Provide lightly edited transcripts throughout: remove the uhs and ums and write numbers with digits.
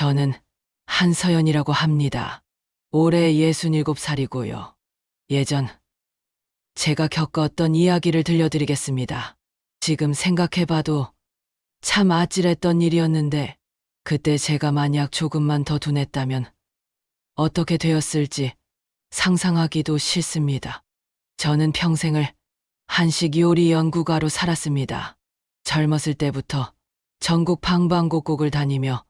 저는 한서연이라고 합니다. 올해 67살이고요. 예전 제가 겪었던 이야기를 들려드리겠습니다. 지금 생각해봐도 참 아찔했던 일이었는데 그때 제가 만약 조금만 더 둔했다면 어떻게 되었을지 상상하기도 싫습니다. 저는 평생을 한식 요리 연구가로 살았습니다. 젊었을 때부터 전국 방방곡곡을 다니며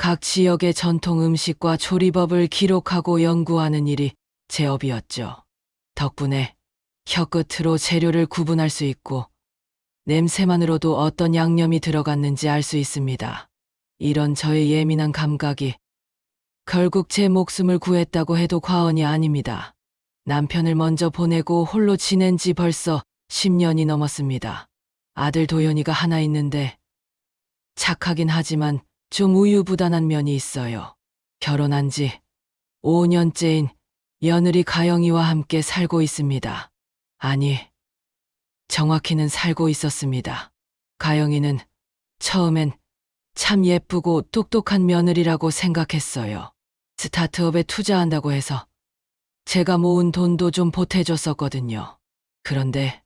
각 지역의 전통 음식과 조리법을 기록하고 연구하는 일이 제 업이었죠. 덕분에 혀끝으로 재료를 구분할 수 있고 냄새만으로도 어떤 양념이 들어갔는지 알 수 있습니다. 이런 저의 예민한 감각이 결국 제 목숨을 구했다고 해도 과언이 아닙니다. 남편을 먼저 보내고 홀로 지낸 지 벌써 10년이 넘었습니다. 아들 도연이가 하나 있는데 착하긴 하지만 좀 우유부단한 면이 있어요. 결혼한 지 5년째인 며느리 가영이와 함께 살고 있습니다. 아니, 정확히는 살고 있었습니다. 가영이는 처음엔 참 예쁘고 똑똑한 며느리라고 생각했어요. 스타트업에 투자한다고 해서 제가 모은 돈도 좀 보태줬었거든요. 그런데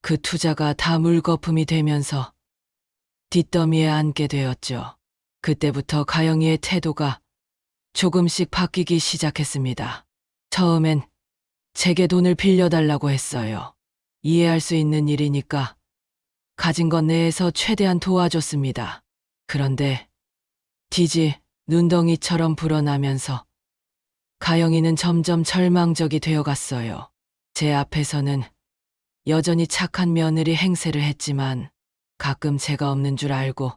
그 투자가 다 물거품이 되면서 뒷더미에 앉게 되었죠. 그때부터 가영이의 태도가 조금씩 바뀌기 시작했습니다. 처음엔 제게 돈을 빌려달라고 했어요. 이해할 수 있는 일이니까 가진 것 내에서 최대한 도와줬습니다. 그런데 뒤지 눈덩이처럼 불어나면서 가영이는 점점 절망적이 되어갔어요. 제 앞에서는 여전히 착한 며느리 행세를 했지만 가끔 제가 없는 줄 알고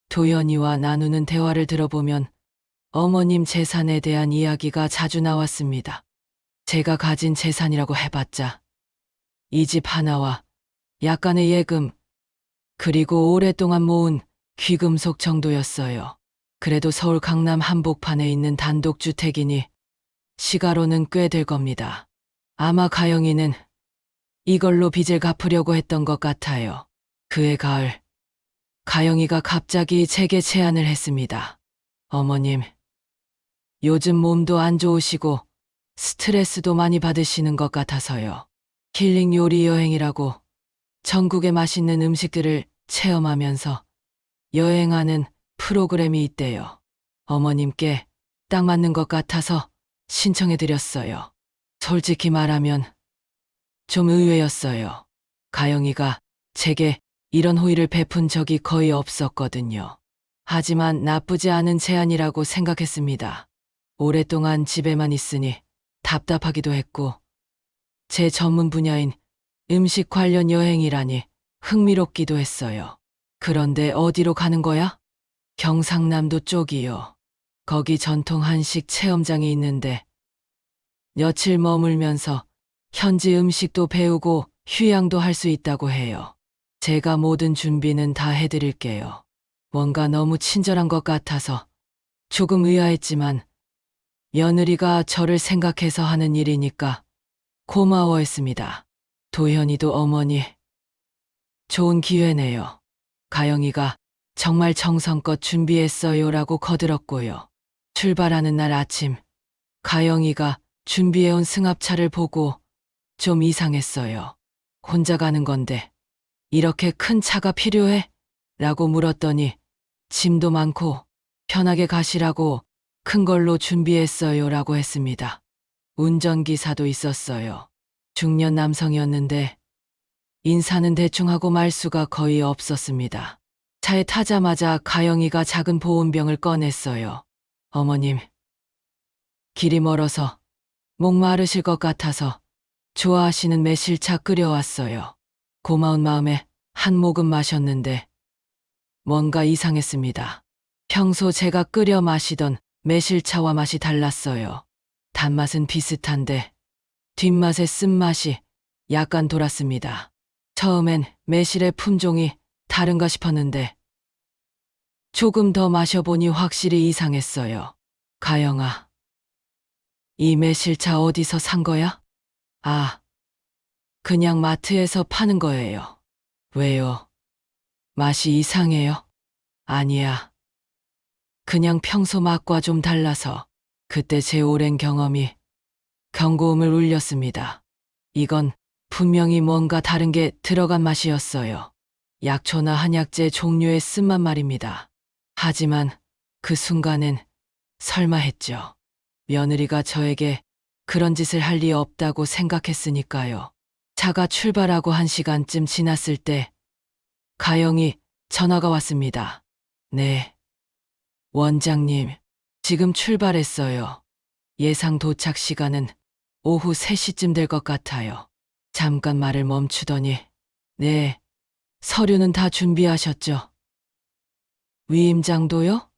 도연이와 나누는 대화를 들어보면 어머님 재산에 대한 이야기가 자주 나왔습니다. 제가 가진 재산이라고 해봤자 이 집 하나와 약간의 예금, 그리고 오랫동안 모은 귀금속 정도였어요. 그래도 서울 강남 한복판에 있는 단독주택이니 시가로는 꽤 될 겁니다. 아마 가영이는 이걸로 빚을 갚으려고 했던 것 같아요. 그해 가을, 가영이가 갑자기 제게 제안을 했습니다. 어머님, 요즘 몸도 안 좋으시고 스트레스도 많이 받으시는 것 같아서요. 힐링 요리 여행이라고 전국의 맛있는 음식들을 체험하면서 여행하는 프로그램이 있대요. 어머님께 딱 맞는 것 같아서 신청해드렸어요. 솔직히 말하면 좀 의외였어요. 가영이가 제게 이런 호의를 베푼 적이 거의 없었거든요. 하지만 나쁘지 않은 제안이라고 생각했습니다. 오랫동안 집에만 있으니 답답하기도 했고 제 전문 분야인 음식 관련 여행이라니 흥미롭기도 했어요. 그런데 어디로 가는 거야? 경상남도 쪽이요. 거기 전통 한식 체험장이 있는데 며칠 머물면서 현지 음식도 배우고 휴양도 할 수 있다고 해요. 제가 모든 준비는 다 해드릴게요. 뭔가 너무 친절한 것 같아서 조금 의아했지만 며느리가 저를 생각해서 하는 일이니까 고마워했습니다. 도현이도 어머니, 좋은 기회네요. 가영이가 정말 정성껏 준비했어요라고 거들었고요. 출발하는 날 아침, 가영이가 준비해온 승합차를 보고 좀 이상했어요. 혼자 가는 건데 이렇게 큰 차가 필요해? 라고 물었더니 짐도 많고 편하게 가시라고 큰 걸로 준비했어요 라고 했습니다. 운전기사도 있었어요. 중년 남성이었는데 인사는 대충 하고 말수가 거의 없었습니다. 차에 타자마자 가영이가 작은 보온병을 꺼냈어요. 어머님, 길이 멀어서 목마르실 것 같아서 좋아하시는 매실차 끓여왔어요. 고마운 마음에 한 모금 마셨는데 뭔가 이상했습니다. 평소 제가 끓여 마시던 매실차와 맛이 달랐어요. 단맛은 비슷한데 뒷맛의 쓴맛이 약간 돌았습니다. 처음엔 매실의 품종이 다른가 싶었는데 조금 더 마셔보니 확실히 이상했어요. 가영아, 이 매실차 어디서 산 거야? 아, 그냥 마트에서 파는 거예요. 왜요? 맛이 이상해요? 아니야. 그냥 평소 맛과 좀 달라서 그때 제 오랜 경험이 경고음을 울렸습니다. 이건 분명히 뭔가 다른 게 들어간 맛이었어요. 약초나 한약재 종류의 쓴맛 말입니다. 하지만 그 순간엔 설마 했죠. 며느리가 저에게 그런 짓을 할 리 없다고 생각했으니까요. 차가 출발하고 1시간쯤 지났을 때 가영이 전화가 왔습니다. 네, 원장님, 지금 출발했어요. 예상 도착 시간은 오후 3시쯤 될 것 같아요. 잠깐 말을 멈추더니, 네, 서류는 다 준비하셨죠? 위임장도요?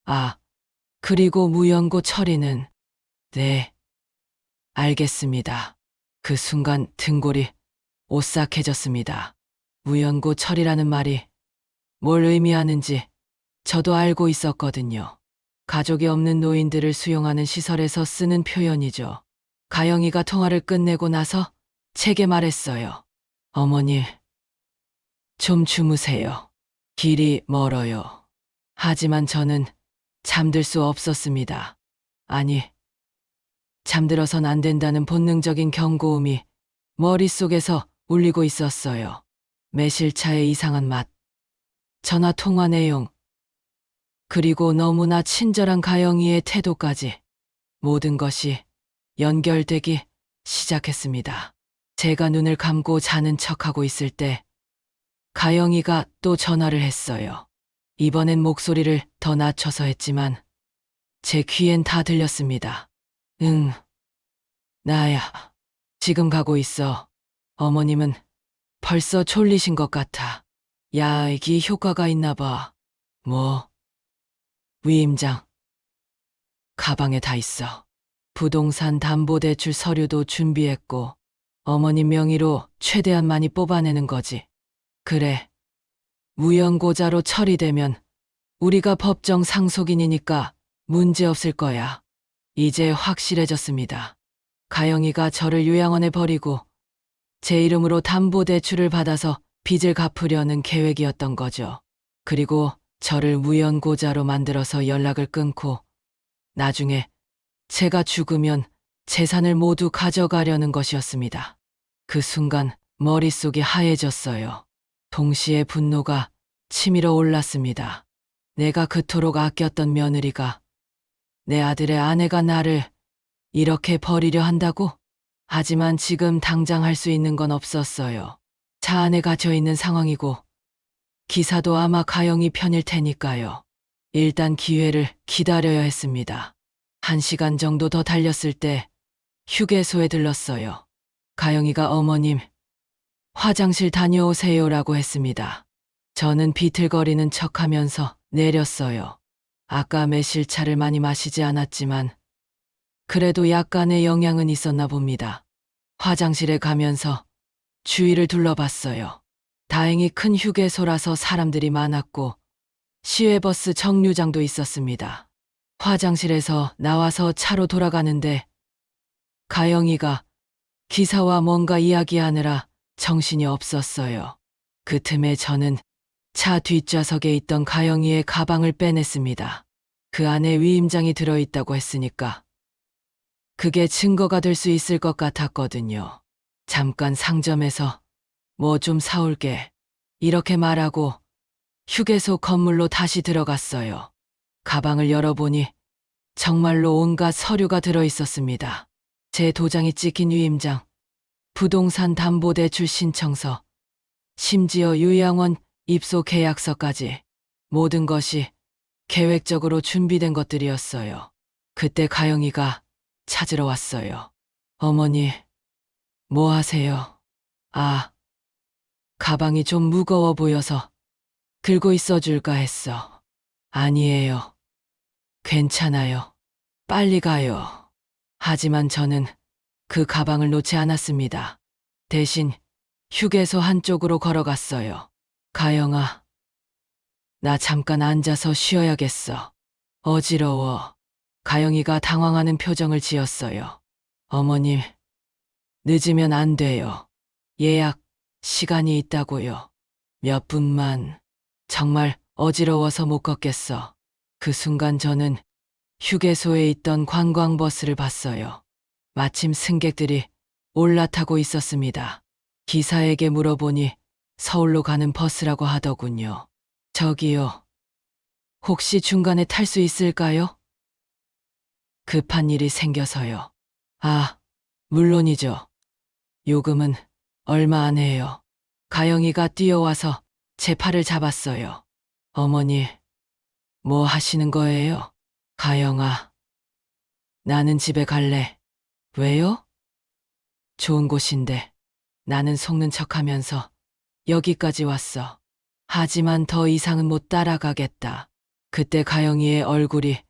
아, 그리고 무연고 처리는, 네, 알겠습니다. 그 순간 등골이 오싹해졌습니다. 무연고 처리라는 말이 뭘 의미하는지 저도 알고 있었거든요. 가족이 없는 노인들을 수용하는 시설에서 쓰는 표현이죠. 가영이가 통화를 끝내고 나서 제게 말했어요. 어머니, 좀 주무세요. 길이 멀어요. 하지만 저는 잠들 수 없었습니다. 아니, 잠들어선 안 된다는 본능적인 경고음이 머릿속에서 울리고 있었어요. 매실차의 이상한 맛, 전화 통화 내용, 그리고 너무나 친절한 가영이의 태도까지 모든 것이 연결되기 시작했습니다. 제가 눈을 감고 자는 척하고 있을 때 가영이가 또 전화를 했어요. 이번엔 목소리를 더 낮춰서 했지만 제 귀엔 다 들렸습니다. 응, 나야. 지금 가고 있어. 어머님은 벌써 졸리신 것 같아. 야, 이게 효과가 있나 봐. 뭐, 위임장. 가방에 다 있어. 부동산 담보대출 서류도 준비했고 어머님 명의로 최대한 많이 뽑아내는 거지. 그래. 무연고자로 처리되면 우리가 법정 상속인이니까 문제 없을 거야. 이제 확실해졌습니다. 가영이가 저를 요양원에 버리고 제 이름으로 담보대출을 받아서 빚을 갚으려는 계획이었던 거죠. 그리고 저를 무연고자로 만들어서 연락을 끊고 나중에 제가 죽으면 재산을 모두 가져가려는 것이었습니다. 그 순간 머릿속이 하얘졌어요. 동시에 분노가 치밀어 올랐습니다. 내가 그토록 아꼈던 며느리가, 내 아들의 아내가 나를 이렇게 버리려 한다고? 하지만 지금 당장 할 수 있는 건 없었어요. 차 안에 갇혀 있는 상황이고 기사도 아마 가영이 편일 테니까요. 일단 기회를 기다려야 했습니다. 1시간 정도 더 달렸을 때 휴게소에 들렀어요. 가영이가 어머님, 화장실 다녀오세요라고 했습니다. 저는 비틀거리는 척하면서 내렸어요. 아까 매실차를 많이 마시지 않았지만 그래도 약간의 영향은 있었나 봅니다. 화장실에 가면서 주위를 둘러봤어요. 다행히 큰 휴게소라서 사람들이 많았고 시외버스 정류장도 있었습니다. 화장실에서 나와서 차로 돌아가는데 가영이가 기사와 뭔가 이야기하느라 정신이 없었어요. 그 틈에 저는 차 뒷좌석에 있던 가영이의 가방을 빼냈습니다. 그 안에 위임장이 들어있다고 했으니까 그게 증거가 될 수 있을 것 같았거든요. 잠깐 상점에서 뭐 좀 사올게. 이렇게 말하고 휴게소 건물로 다시 들어갔어요. 가방을 열어보니 정말로 온갖 서류가 들어있었습니다. 제 도장이 찍힌 위임장, 부동산 담보대출 신청서, 심지어 요양원 입소 계약서까지 모든 것이 계획적으로 준비된 것들이었어요. 그때 가영이가 찾으러 왔어요. 어머니, 뭐 하세요? 아, 가방이 좀 무거워 보여서 들고 있어줄까 했어. 아니에요. 괜찮아요. 빨리 가요. 하지만 저는 그 가방을 놓지 않았습니다. 대신 휴게소 한쪽으로 걸어갔어요. 가영아, 나 잠깐 앉아서 쉬어야겠어. 어지러워. 가영이가 당황하는 표정을 지었어요. 어머님, 늦으면 안 돼요. 예약 시간이 있다고요. 몇 분만. 정말 어지러워서 못 걷겠어. 그 순간 저는 휴게소에 있던 관광버스를 봤어요. 마침 승객들이 올라타고 있었습니다. 기사에게 물어보니 서울로 가는 버스라고 하더군요. 저기요, 혹시 중간에 탈 수 있을까요? 급한 일이 생겨서요. 아, 물론이죠. 요금은 얼마 안 해요. 가영이가 뛰어와서 제 팔을 잡았어요. 어머니, 뭐 하시는 거예요? 가영아, 나는 집에 갈래. 왜요? 좋은 곳인데 나는 속는 척하면서 여기까지 왔어. 하지만 더 이상은 못 따라가겠다. 그때 가영이의 얼굴이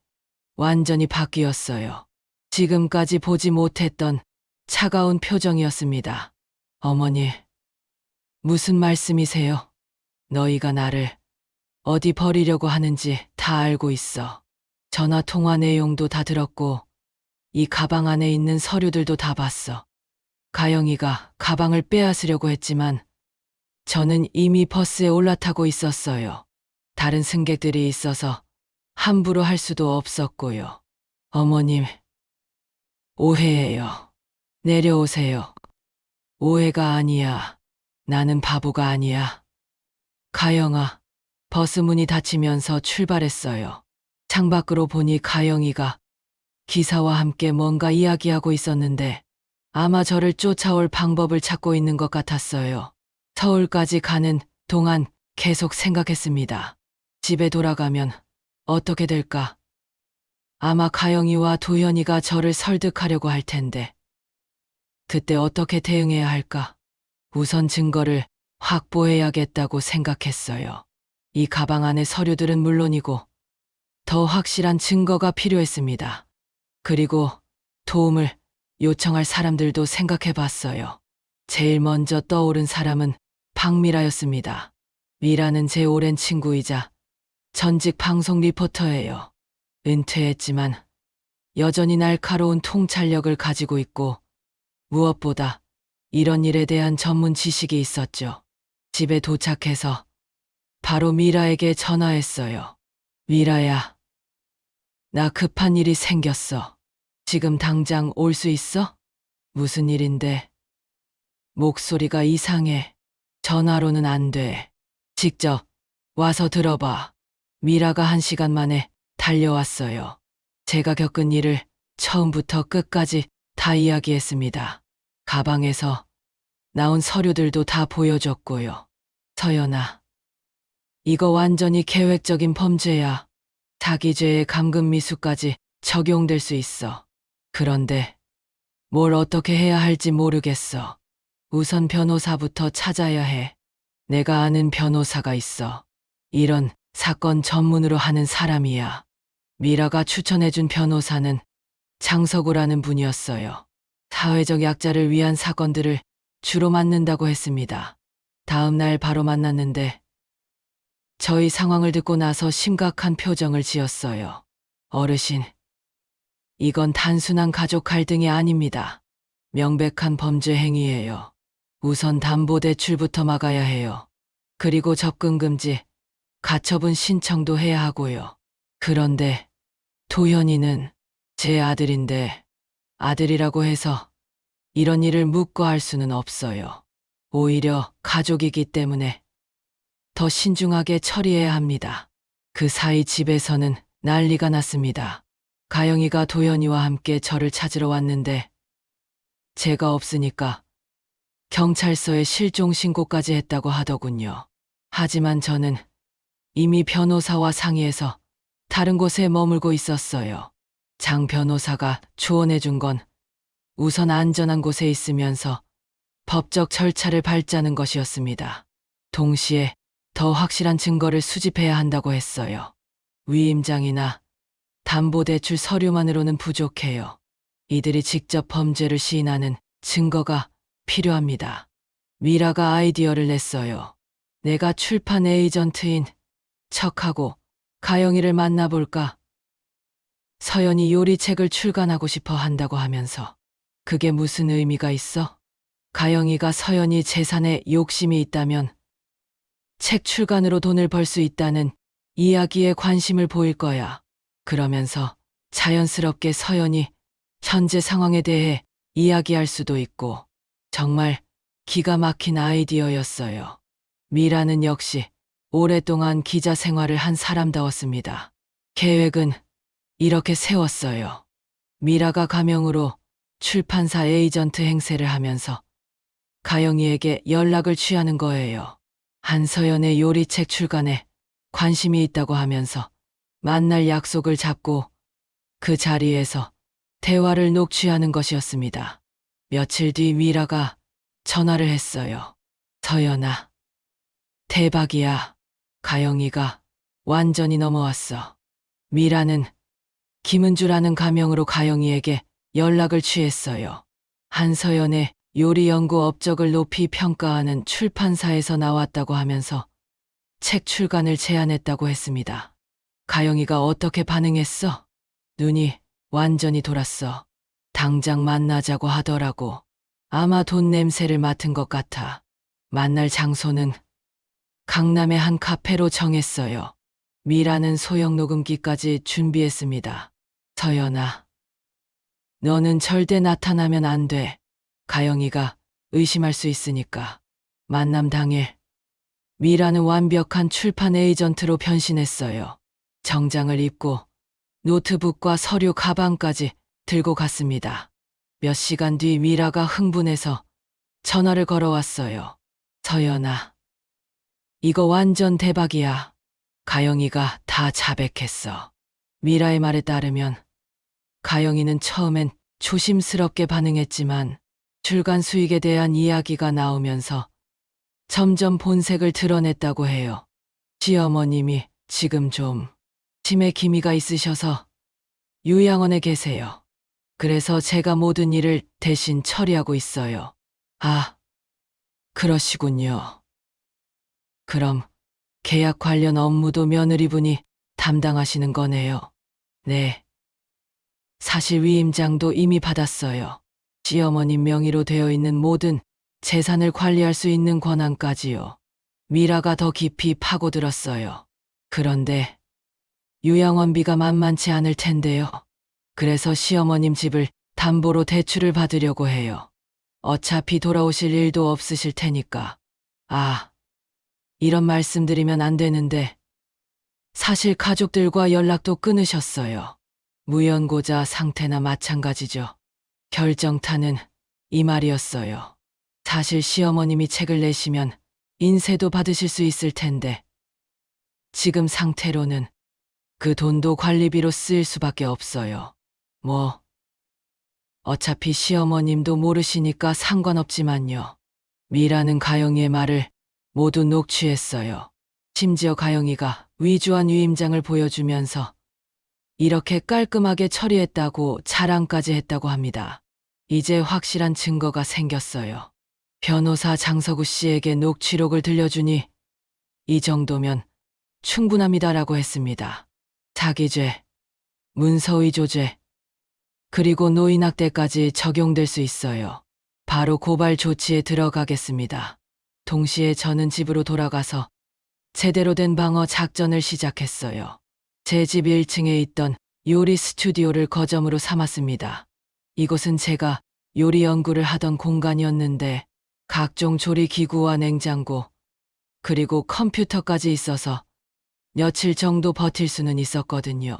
완전히 바뀌었어요. 지금까지 보지 못했던 차가운 표정이었습니다. 어머니, 무슨 말씀이세요? 너희가 나를 어디 버리려고 하는지 다 알고 있어. 전화 통화 내용도 다 들었고 이 가방 안에 있는 서류들도 다 봤어. 가영이가 가방을 빼앗으려고 했지만 저는 이미 버스에 올라타고 있었어요. 다른 승객들이 있어서 함부로 할 수도 없었고요. 어머님, 오해예요. 내려오세요. 오해가 아니야. 나는 바보가 아니야. 가영아, 버스 문이 닫히면서 출발했어요. 창밖으로 보니 가영이가 기사와 함께 뭔가 이야기하고 있었는데 아마 저를 쫓아올 방법을 찾고 있는 것 같았어요. 서울까지 가는 동안 계속 생각했습니다. 집에 돌아가면 어떻게 될까? 아마 가영이와 도현이가 저를 설득하려고 할 텐데 그때 어떻게 대응해야 할까? 우선 증거를 확보해야겠다고 생각했어요. 이 가방 안의 서류들은 물론이고 더 확실한 증거가 필요했습니다. 그리고 도움을 요청할 사람들도 생각해 봤어요. 제일 먼저 떠오른 사람은 박미라였습니다. 미라는 제 오랜 친구이자 전직 방송 리포터예요. 은퇴했지만 여전히 날카로운 통찰력을 가지고 있고 무엇보다 이런 일에 대한 전문 지식이 있었죠. 집에 도착해서 바로 미라에게 전화했어요. 미라야, 나 급한 일이 생겼어. 지금 당장 올 수 있어? 무슨 일인데? 목소리가 이상해. 전화로는 안 돼. 직접 와서 들어봐. 미라가 1시간 만에 달려왔어요. 제가 겪은 일을 처음부터 끝까지 다 이야기했습니다. 가방에서 나온 서류들도 다 보여줬고요. 서연아, 이거 완전히 계획적인 범죄야. 사기죄의 감금미수까지 적용될 수 있어. 그런데 뭘 어떻게 해야 할지 모르겠어. 우선 변호사부터 찾아야 해. 내가 아는 변호사가 있어. 이런 사건 전문으로 하는 사람이야. 미라가 추천해준 변호사는 장석우라는 분이었어요. 사회적 약자를 위한 사건들을 주로 맡는다고 했습니다. 다음 날 바로 만났는데 저희 상황을 듣고 나서 심각한 표정을 지었어요. 어르신, 이건 단순한 가족 갈등이 아닙니다. 명백한 범죄 행위예요. 우선 담보대출부터 막아야 해요. 그리고 접근금지, 가처분 신청도 해야 하고요. 그런데 도현이는 제 아들인데 아들이라고 해서 이런 일을 묵과할 수는 없어요. 오히려 가족이기 때문에 더 신중하게 처리해야 합니다. 그 사이 집에서는 난리가 났습니다. 가영이가 도현이와 함께 저를 찾으러 왔는데 제가 없으니까 경찰서에 실종 신고까지 했다고 하더군요. 하지만 저는 이미 변호사와 상의해서 다른 곳에 머물고 있었어요. 장 변호사가 조언해준 건 우선 안전한 곳에 있으면서 법적 절차를 밟자는 것이었습니다. 동시에 더 확실한 증거를 수집해야 한다고 했어요. 위임장이나 담보대출 서류만으로는 부족해요. 이들이 직접 범죄를 시인하는 증거가 필요합니다. 미라가 아이디어를 냈어요. 내가 출판 에이전트인 척하고 가영이를 만나볼까? 서연이 요리책을 출간하고 싶어 한다고 하면서 그게 무슨 의미가 있어? 가영이가 서연이 재산에 욕심이 있다면 책 출간으로 돈을 벌 수 있다는 이야기에 관심을 보일 거야. 그러면서 자연스럽게 서연이 현재 상황에 대해 이야기할 수도 있고 정말 기가 막힌 아이디어였어요. 미라는 역시 오랫동안 기자 생활을 한 사람다웠습니다. 계획은 이렇게 세웠어요. 미라가 가명으로 출판사 에이전트 행세를 하면서 가영이에게 연락을 취하는 거예요. 한서연의 요리책 출간에 관심이 있다고 하면서 만날 약속을 잡고 그 자리에서 대화를 녹취하는 것이었습니다. 며칠 뒤 미라가 전화를 했어요. 서연아, 대박이야. 가영이가 완전히 넘어왔어. 미라는 김은주라는 가명으로 가영이에게 연락을 취했어요. 한서연의 요리 연구 업적을 높이 평가하는 출판사에서 나왔다고 하면서 책 출간을 제안했다고 했습니다. 가영이가 어떻게 반응했어? 눈이 완전히 돌았어. 당장 만나자고 하더라고. 아마 돈 냄새를 맡은 것 같아. 만날 장소는 강남의 한 카페로 정했어요. 미라는 소형 녹음기까지 준비했습니다. 서연아, 너는 절대 나타나면 안 돼. 가영이가 의심할 수 있으니까. 만남 당일, 미라는 완벽한 출판 에이전트로 변신했어요. 정장을 입고 노트북과 서류 가방까지 들고 갔습니다. 몇 시간 뒤 미라가 흥분해서 전화를 걸어왔어요. 서연아, 이거 완전 대박이야. 가영이가 다 자백했어. 미라의 말에 따르면 가영이는 처음엔 조심스럽게 반응했지만 출간 수익에 대한 이야기가 나오면서 점점 본색을 드러냈다고 해요. 시어머님이 지금 좀 치매 기미가 있으셔서 요양원에 계세요. 그래서 제가 모든 일을 대신 처리하고 있어요. 아, 그러시군요. 그럼 계약 관련 업무도 며느리분이 담당하시는 거네요. 네. 사실 위임장도 이미 받았어요. 시어머님 명의로 되어 있는 모든 재산을 관리할 수 있는 권한까지요. 미라가 더 깊이 파고들었어요. 그런데 요양원비가 만만치 않을 텐데요. 그래서 시어머님 집을 담보로 대출을 받으려고 해요. 어차피 돌아오실 일도 없으실 테니까. 아, 이런 말씀드리면 안 되는데 사실 가족들과 연락도 끊으셨어요. 무연고자 상태나 마찬가지죠. 결정타는 이 말이었어요. 사실 시어머님이 책을 내시면 인세도 받으실 수 있을 텐데 지금 상태로는 그 돈도 관리비로 쓰일 수밖에 없어요. 뭐 어차피 시어머님도 모르시니까 상관없지만요. 미라는 가영이의 말을 모두 녹취했어요. 심지어 가영이가 위조한 위임장을 보여주면서 이렇게 깔끔하게 처리했다고 자랑까지 했다고 합니다. 이제 확실한 증거가 생겼어요. 변호사 장서구 씨에게 녹취록을 들려주니 이 정도면 충분합니다라고 했습니다. 사기죄, 문서위조죄, 그리고 노인학대까지 적용될 수 있어요. 바로 고발 조치에 들어가겠습니다. 동시에 저는 집으로 돌아가서 제대로 된 방어 작전을 시작했어요. 제 집 1층에 있던 요리 스튜디오를 거점으로 삼았습니다. 이곳은 제가 요리 연구를 하던 공간이었는데 각종 조리 기구와 냉장고, 그리고 컴퓨터까지 있어서 며칠 정도 버틸 수는 있었거든요.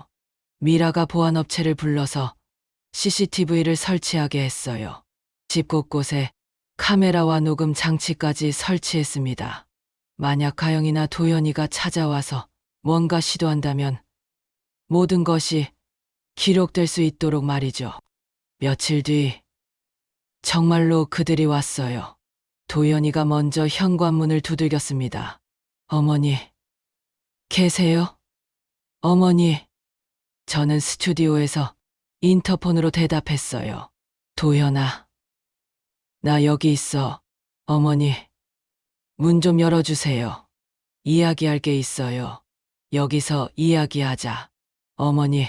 미라가 보안업체를 불러서 CCTV를 설치하게 했어요. 집 곳곳에 카메라와 녹음 장치까지 설치했습니다. 만약 가영이나 도연이가 찾아와서 뭔가 시도한다면 모든 것이 기록될 수 있도록 말이죠. 며칠 뒤 정말로 그들이 왔어요. 도연이가 먼저 현관문을 두들겼습니다. 어머니, 계세요? 어머니. 저는 스튜디오에서 인터폰으로 대답했어요. 도연아, 나 여기 있어. 어머니, 문 좀 열어주세요. 이야기할 게 있어요. 여기서 이야기하자. 어머니,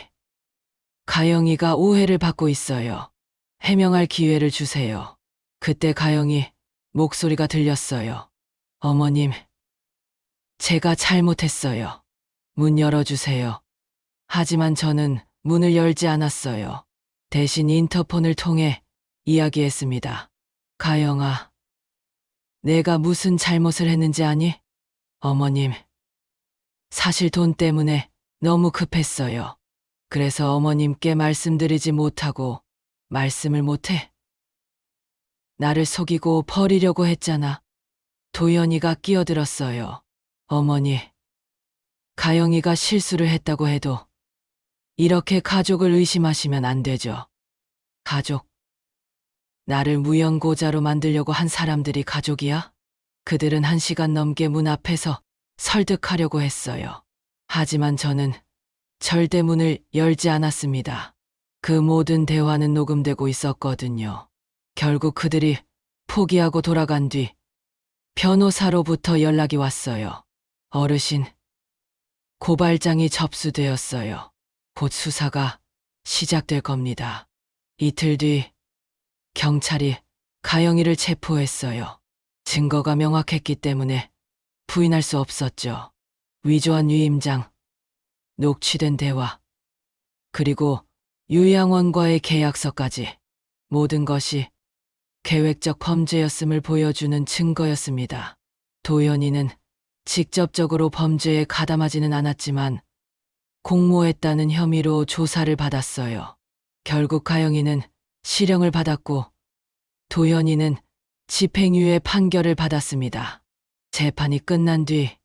가영이가 오해를 받고 있어요. 해명할 기회를 주세요. 그때 가영이 목소리가 들렸어요. 어머님, 제가 잘못했어요. 문 열어주세요. 하지만 저는 문을 열지 않았어요. 대신 인터폰을 통해 이야기했습니다. 가영아, 내가 무슨 잘못을 했는지 아니? 어머님, 사실 돈 때문에 너무 급했어요. 그래서 어머님께 말씀드리지 못하고 말씀을 못해. 나를 속이고 버리려고 했잖아. 도연이가 끼어들었어요. 어머니, 가영이가 실수를 했다고 해도 이렇게 가족을 의심하시면 안 되죠. 가족. 나를 무연고자로 만들려고 한 사람들이 가족이야? 그들은 1시간 넘게 문 앞에서 설득하려고 했어요. 하지만 저는 절대 문을 열지 않았습니다. 그 모든 대화는 녹음되고 있었거든요. 결국 그들이 포기하고 돌아간 뒤 변호사로부터 연락이 왔어요. 어르신, 고발장이 접수되었어요. 곧 수사가 시작될 겁니다. 이틀 뒤 경찰이 가영이를 체포했어요. 증거가 명확했기 때문에 부인할 수 없었죠. 위조한 위임장, 녹취된 대화, 그리고 유양원과의 계약서까지 모든 것이 계획적 범죄였음을 보여주는 증거였습니다. 도연이는 직접적으로 범죄에 가담하지는 않았지만 공모했다는 혐의로 조사를 받았어요. 결국 가영이는 실형을 받았고 도연이는 집행유예 판결을 받았습니다. 재판이 끝난 뒤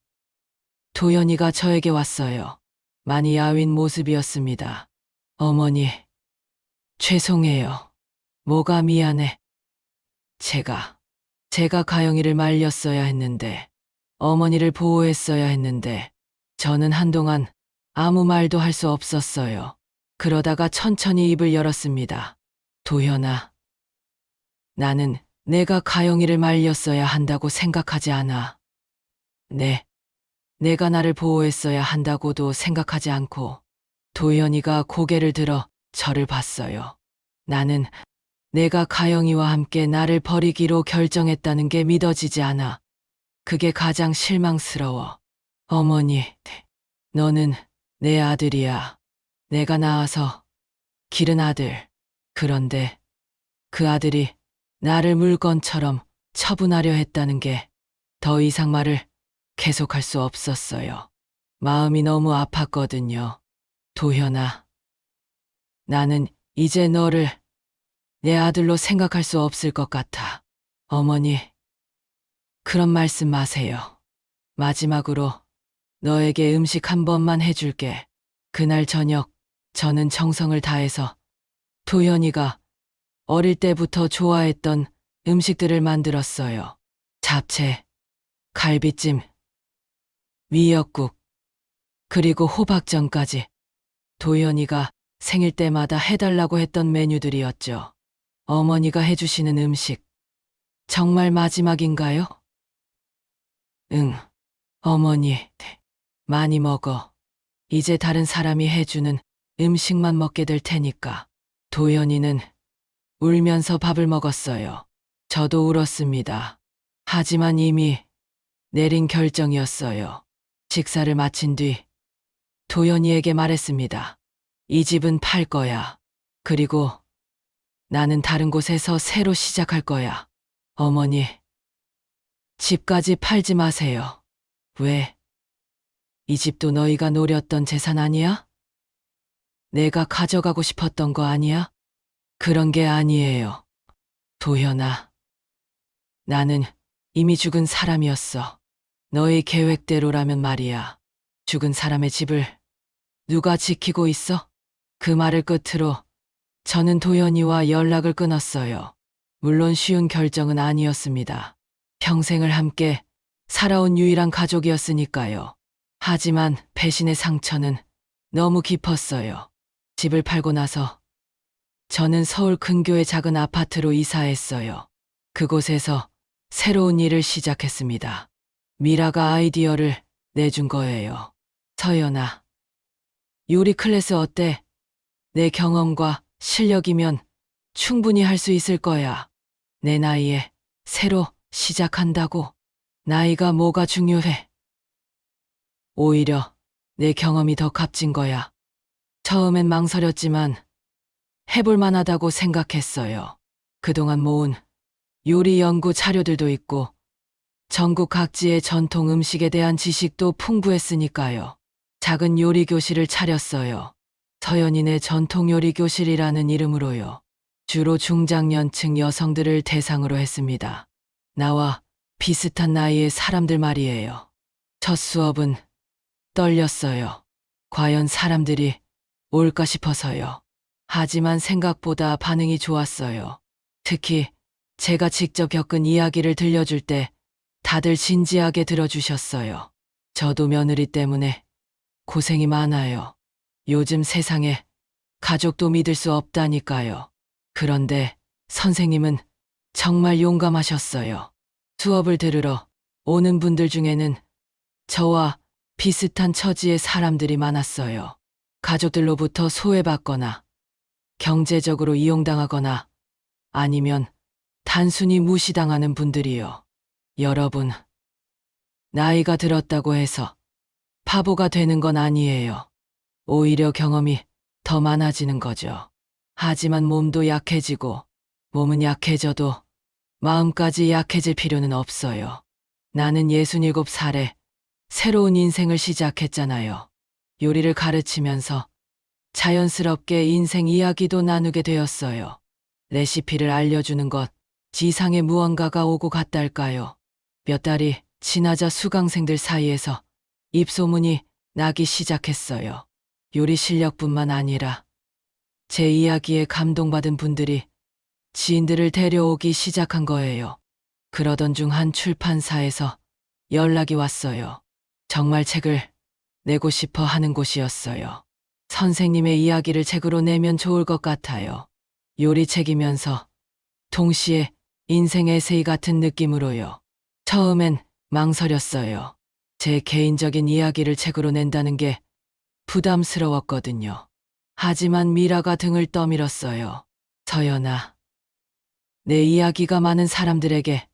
도연이가 저에게 왔어요. 많이 야윈 모습이었습니다. 어머니, 죄송해요. 뭐가 미안해. 제가 가영이를 말렸어야 했는데, 어머니를 보호했어야 했는데, 저는 한동안 아무 말도 할 수 없었어요. 그러다가 천천히 입을 열었습니다. 도연아, 나는 내가 가영이를 말렸어야 한다고 생각하지 않아. 내가 나를 보호했어야 한다고도 생각하지 않고, 도연이가 고개를 들어 저를 봤어요. 나는 내가 가영이와 함께 나를 버리기로 결정했다는 게 믿어지지 않아. 그게 가장 실망스러워. 어머니, 너는 내 아들이야. 내가 낳아서 기른 아들. 그런데 그 아들이 나를 물건처럼 처분하려 했다는 게 더 이상 말을 계속할 수 없었어요. 마음이 너무 아팠거든요. 도현아, 나는 이제 너를 내 아들로 생각할 수 없을 것 같아. 어머니, 그런 말씀 마세요. 마지막으로 너에게 음식 한 번만 해줄게. 그날 저녁 저는 정성을 다해서 도연이가 어릴 때부터 좋아했던 음식들을 만들었어요. 잡채, 갈비찜, 미역국, 그리고 호박전까지. 도연이가 생일 때마다 해달라고 했던 메뉴들이었죠. 어머니가 해주시는 음식, 정말 마지막인가요? 응, 어머니, 많이 먹어. 이제 다른 사람이 해주는 음식만 먹게 될 테니까. 도연이는 울면서 밥을 먹었어요. 저도 울었습니다. 하지만 이미 내린 결정이었어요. 식사를 마친 뒤 도연이에게 말했습니다. 이 집은 팔 거야. 그리고 나는 다른 곳에서 새로 시작할 거야. 어머니, 집까지 팔지 마세요. 왜? 이 집도 너희가 노렸던 재산 아니야? 내가 가져가고 싶었던 거 아니야? 그런 게 아니에요. 도현아, 나는 이미 죽은 사람이었어. 너의 계획대로라면 말이야. 죽은 사람의 집을 누가 지키고 있어? 그 말을 끝으로 저는 도연이와 연락을 끊었어요. 물론 쉬운 결정은 아니었습니다. 평생을 함께 살아온 유일한 가족이었으니까요. 하지만 배신의 상처는 너무 깊었어요. 집을 팔고 나서 저는 서울 근교의 작은 아파트로 이사했어요. 그곳에서 새로운 일을 시작했습니다. 미라가 아이디어를 내준 거예요. 서연아, 요리 클래스 어때? 내 경험과 실력이면 충분히 할 수 있을 거야. 내 나이에 새로 시작한다고. 나이가 뭐가 중요해? 오히려 내 경험이 더 값진 거야. 처음엔 망설였지만 해볼 만하다고 생각했어요. 그동안 모은 요리 연구 자료들도 있고 전국 각지의 전통 음식에 대한 지식도 풍부했으니까요. 작은 요리 교실을 차렸어요. 서연인의 전통 요리 교실이라는 이름으로요. 주로 중장년층 여성들을 대상으로 했습니다. 나와 비슷한 나이의 사람들 말이에요. 첫 수업은 떨렸어요. 과연 사람들이 올까 싶어서요. 하지만 생각보다 반응이 좋았어요. 특히 제가 직접 겪은 이야기를 들려줄 때 다들 진지하게 들어주셨어요. 저도 며느리 때문에 고생이 많아요. 요즘 세상에 가족도 믿을 수 없다니까요. 그런데 선생님은 정말 용감하셨어요. 수업을 들으러 오는 분들 중에는 저와 비슷한 처지의 사람들이 많았어요. 가족들로부터 소외받거나 경제적으로 이용당하거나 아니면 단순히 무시당하는 분들이요. 여러분, 나이가 들었다고 해서 바보가 되는 건 아니에요. 오히려 경험이 더 많아지는 거죠. 하지만 몸도 약해지고 몸은 약해져도 마음까지 약해질 필요는 없어요. 나는 67살에 새로운 인생을 시작했잖아요. 요리를 가르치면서 자연스럽게 인생 이야기도 나누게 되었어요. 레시피를 알려주는 것, 지상에 무언가가 오고 갔달까요? 몇 달이 지나자 수강생들 사이에서 입소문이 나기 시작했어요. 요리 실력뿐만 아니라 제 이야기에 감동받은 분들이 지인들을 데려오기 시작한 거예요. 그러던 중 한 출판사에서 연락이 왔어요. 정말 책을 내고 싶어 하는 곳이었어요. 선생님의 이야기를 책으로 내면 좋을 것 같아요. 요리책이면서 동시에 인생 에세이 같은 느낌으로요. 처음엔 망설였어요. 제 개인적인 이야기를 책으로 낸다는 게 부담스러웠거든요. 하지만 미라가 등을 떠밀었어요. 서연아, 내 이야기가 많은 사람들에게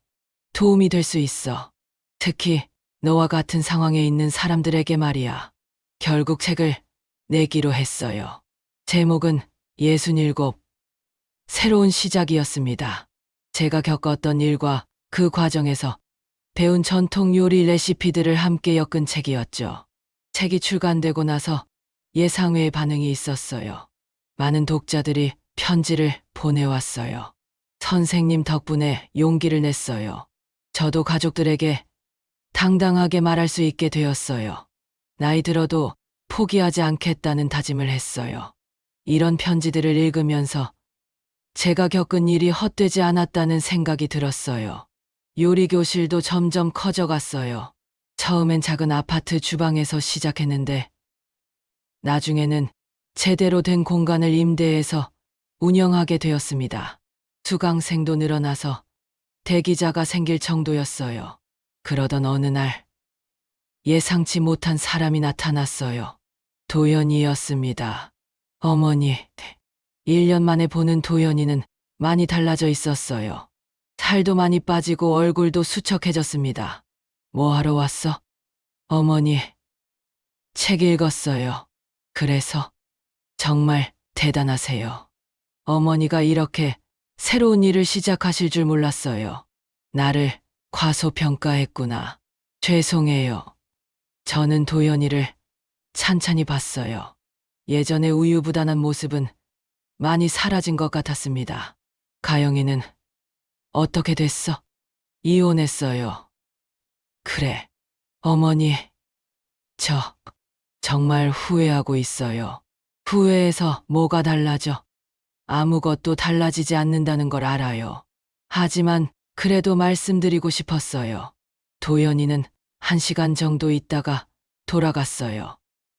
도움이 될 수 있어. 특히 너와 같은 상황에 있는 사람들에게 말이야. 결국 책을 내기로 했어요. 제목은 67, 새로운 시작이었습니다. 제가 겪었던 일과 그 과정에서 배운 전통 요리 레시피들을 함께 엮은 책이었죠. 책이 출간되고 나서 예상외의 반응이 있었어요. 많은 독자들이 편지를 보내왔어요. 선생님 덕분에 용기를 냈어요. 저도 가족들에게 당당하게 말할 수 있게 되었어요. 나이 들어도 포기하지 않겠다는 다짐을 했어요. 이런 편지들을 읽으면서 제가 겪은 일이 헛되지 않았다는 생각이 들었어요. 요리 교실도 점점 커져갔어요. 처음엔 작은 아파트 주방에서 시작했는데 나중에는 제대로 된 공간을 임대해서 운영하게 되었습니다. 수강생도 늘어나서 대기자가 생길 정도였어요. 그러던 어느 날 예상치 못한 사람이 나타났어요. 도연이였습니다. 어머니, 1년 만에 보는 도연이는 많이 달라져 있었어요. 살도 많이 빠지고 얼굴도 수척해졌습니다. 뭐 하러 왔어? 어머니, 책 읽었어요. 그래서 정말 대단하세요. 어머니가 이렇게 새로운 일을 시작하실 줄 몰랐어요. 나를 과소평가했구나. 죄송해요. 저는 도연이를 찬찬히 봤어요. 예전의 우유부단한 모습은 많이 사라진 것 같았습니다. 가영이는 어떻게 됐어? 이혼했어요. 그래. 어머니, 저 정말 후회하고 있어요. 후회해서 뭐가 달라져? 아무것도 달라지지 않는다는 걸 알아요. 하지만 그래도 말씀드리고 싶었어요. 도연이는 1시간 정도 있다가 돌아갔어요.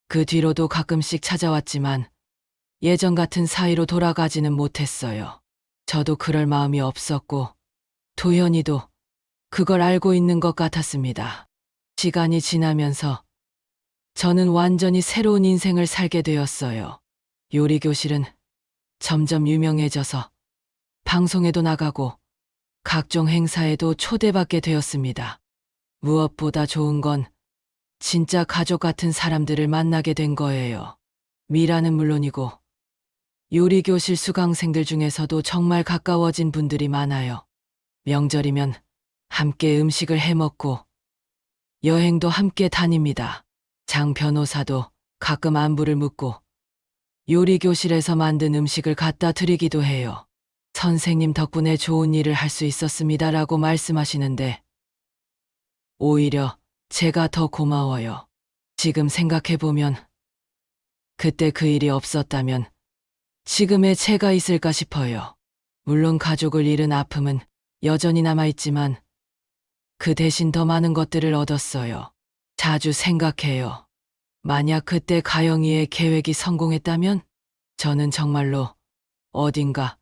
그 뒤로도 가끔씩 찾아왔지만 예전 같은 사이로 돌아가지는 못했어요. 저도 그럴 마음이 없었고 도연이도 그걸 알고 있는 것 같았습니다. 시간이 지나면서 저는 완전히 새로운 인생을 살게 되었어요. 요리교실은 점점 유명해져서 방송에도 나가고 각종 행사에도 초대받게 되었습니다. 무엇보다 좋은 건 진짜 가족 같은 사람들을 만나게 된 거예요. 미라는 물론이고 요리교실 수강생들 중에서도 정말 가까워진 분들이 많아요. 명절이면 함께 음식을 해먹고 여행도 함께 다닙니다. 장 변호사도 가끔 안부를 묻고 요리교실에서 만든 음식을 갖다 드리기도 해요. 선생님 덕분에 좋은 일을 할 수 있었습니다라고 말씀하시는데 오히려 제가 더 고마워요. 지금 생각해보면 그때 그 일이 없었다면 지금의 제가 있을까 싶어요. 물론 가족을 잃은 아픔은 여전히 남아있지만 그 대신 더 많은 것들을 얻었어요. 자주 생각해요. 만약 그때 가영이의 계획이 성공했다면 저는 정말로 어딘가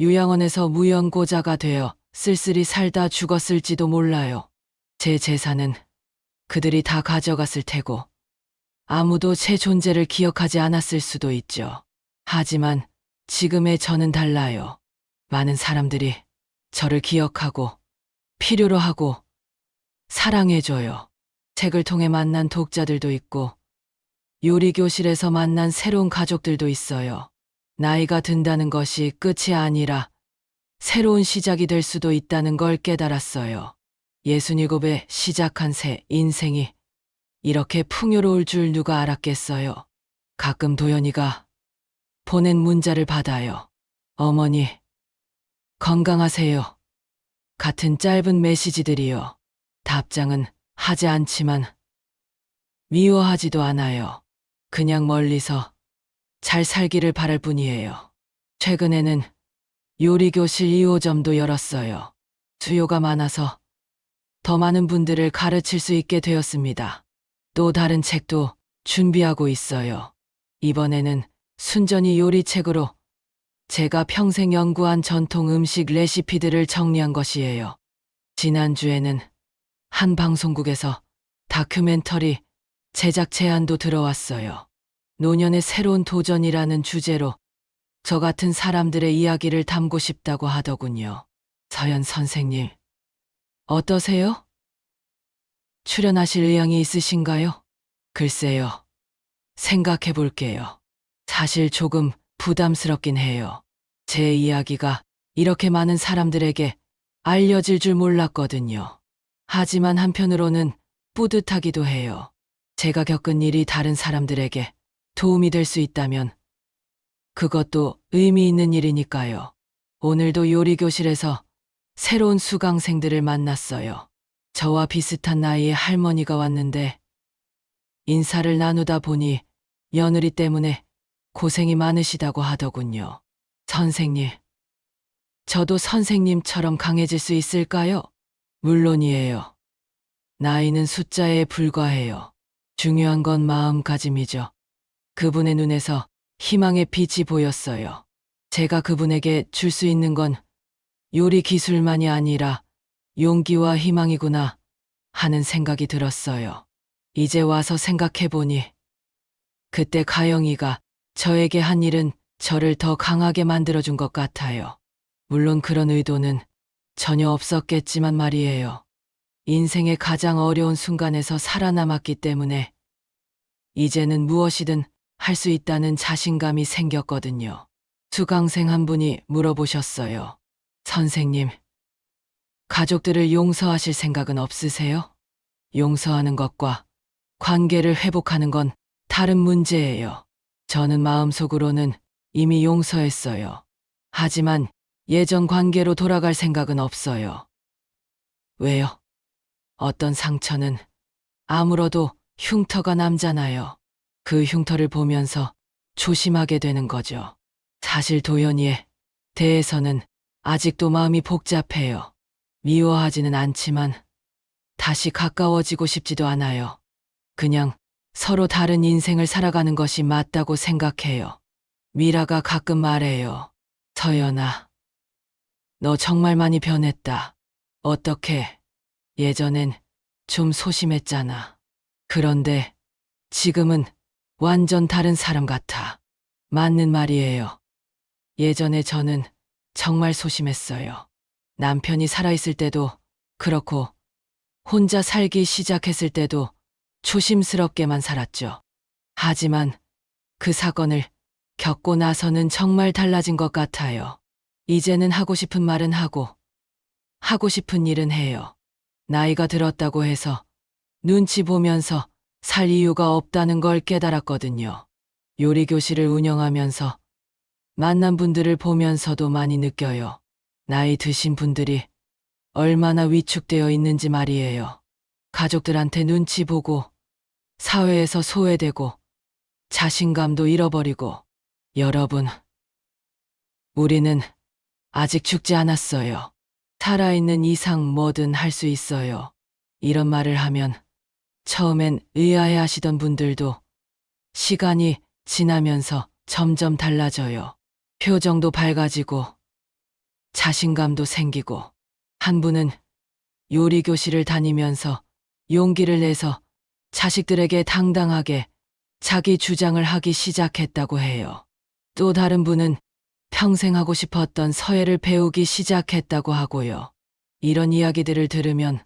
요양원에서 무연고자가 되어 쓸쓸히 살다 죽었을지도 몰라요. 제 재산은 그들이 다 가져갔을 테고 아무도 제 존재를 기억하지 않았을 수도 있죠. 하지만 지금의 저는 달라요. 많은 사람들이 저를 기억하고 필요로 하고 사랑해줘요. 책을 통해 만난 독자들도 있고 요리교실에서 만난 새로운 가족들도 있어요. 나이가 든다는 것이 끝이 아니라 새로운 시작이 될 수도 있다는 걸 깨달았어요. 67에 시작한 새 인생이 이렇게 풍요로울 줄 누가 알았겠어요. 가끔 도연이가 보낸 문자를 받아요. 어머니, 건강하세요. 같은 짧은 메시지들이요. 답장은 하지 않지만 미워하지도 않아요. 그냥 멀리서 잘 살기를 바랄 뿐이에요. 최근에는 요리교실 2호점도 열었어요. 수요가 많아서 더 많은 분들을 가르칠 수 있게 되었습니다. 또 다른 책도 준비하고 있어요. 이번에는 순전히 요리책으로 제가 평생 연구한 전통 음식 레시피들을 정리한 것이에요. 지난주에는 한 방송국에서 다큐멘터리 제작 제안도 들어왔어요. 노년의 새로운 도전이라는 주제로 저 같은 사람들의 이야기를 담고 싶다고 하더군요. 서연 선생님, 어떠세요? 출연하실 의향이 있으신가요? 글쎄요. 생각해 볼게요. 사실 조금 부담스럽긴 해요. 제 이야기가 이렇게 많은 사람들에게 알려질 줄 몰랐거든요. 하지만 한편으로는 뿌듯하기도 해요. 제가 겪은 일이 다른 사람들에게 도움이 될 수 있다면 그것도 의미 있는 일이니까요. 오늘도 요리교실에서 새로운 수강생들을 만났어요. 저와 비슷한 나이의 할머니가 왔는데 인사를 나누다 보니 며느리 때문에 고생이 많으시다고 하더군요. 선생님, 저도 선생님처럼 강해질 수 있을까요? 물론이에요. 나이는 숫자에 불과해요. 중요한 건 마음가짐이죠. 그분의 눈에서 희망의 빛이 보였어요. 제가 그분에게 줄 수 있는 건 요리 기술만이 아니라 용기와 희망이구나 하는 생각이 들었어요. 이제 와서 생각해보니 그때 가영이가 저에게 한 일은 저를 더 강하게 만들어준 것 같아요. 물론 그런 의도는 전혀 없었겠지만 말이에요. 인생의 가장 어려운 순간에서 살아남았기 때문에 이제는 무엇이든 할 수 있다는 자신감이 생겼거든요. 수강생 한 분이 물어보셨어요. 선생님, 가족들을 용서하실 생각은 없으세요? 용서하는 것과 관계를 회복하는 건 다른 문제예요. 저는 마음속으로는 이미 용서했어요. 하지만 예전 관계로 돌아갈 생각은 없어요. 왜요? 어떤 상처는 아물어도 흉터가 남잖아요. 그 흉터를 보면서 조심하게 되는 거죠. 사실 도연이에 대해서는 아직도 마음이 복잡해요. 미워하지는 않지만 다시 가까워지고 싶지도 않아요. 그냥 서로 다른 인생을 살아가는 것이 맞다고 생각해요. 미라가 가끔 말해요. 서연아, 너 정말 많이 변했다. 어떻게? 예전엔 좀 소심했잖아. 그런데 지금은 완전 다른 사람 같아. 맞는 말이에요. 예전에 저는 정말 소심했어요. 남편이 살아있을 때도 그렇고 혼자 살기 시작했을 때도 조심스럽게만 살았죠. 하지만 그 사건을 겪고 나서는 정말 달라진 것 같아요. 이제는 하고 싶은 말은 하고, 하고 싶은 일은 해요. 나이가 들었다고 해서 눈치 보면서 살 이유가 없다는 걸 깨달았거든요. 요리교실을 운영하면서 만난 분들을 보면서도 많이 느껴요. 나이 드신 분들이 얼마나 위축되어 있는지 말이에요. 가족들한테 눈치 보고, 사회에서 소외되고, 자신감도 잃어버리고. 여러분, 우리는 아직 죽지 않았어요. 살아있는 이상 뭐든 할 수 있어요. 이런 말을 하면 처음엔 의아해 하시던 분들도 시간이 지나면서 점점 달라져요. 표정도 밝아지고 자신감도 생기고. 한 분은 요리교실을 다니면서 용기를 내서 자식들에게 당당하게 자기 주장을 하기 시작했다고 해요. 또 다른 분은 평생 하고 싶었던 서예를 배우기 시작했다고 하고요. 이런 이야기들을 들으면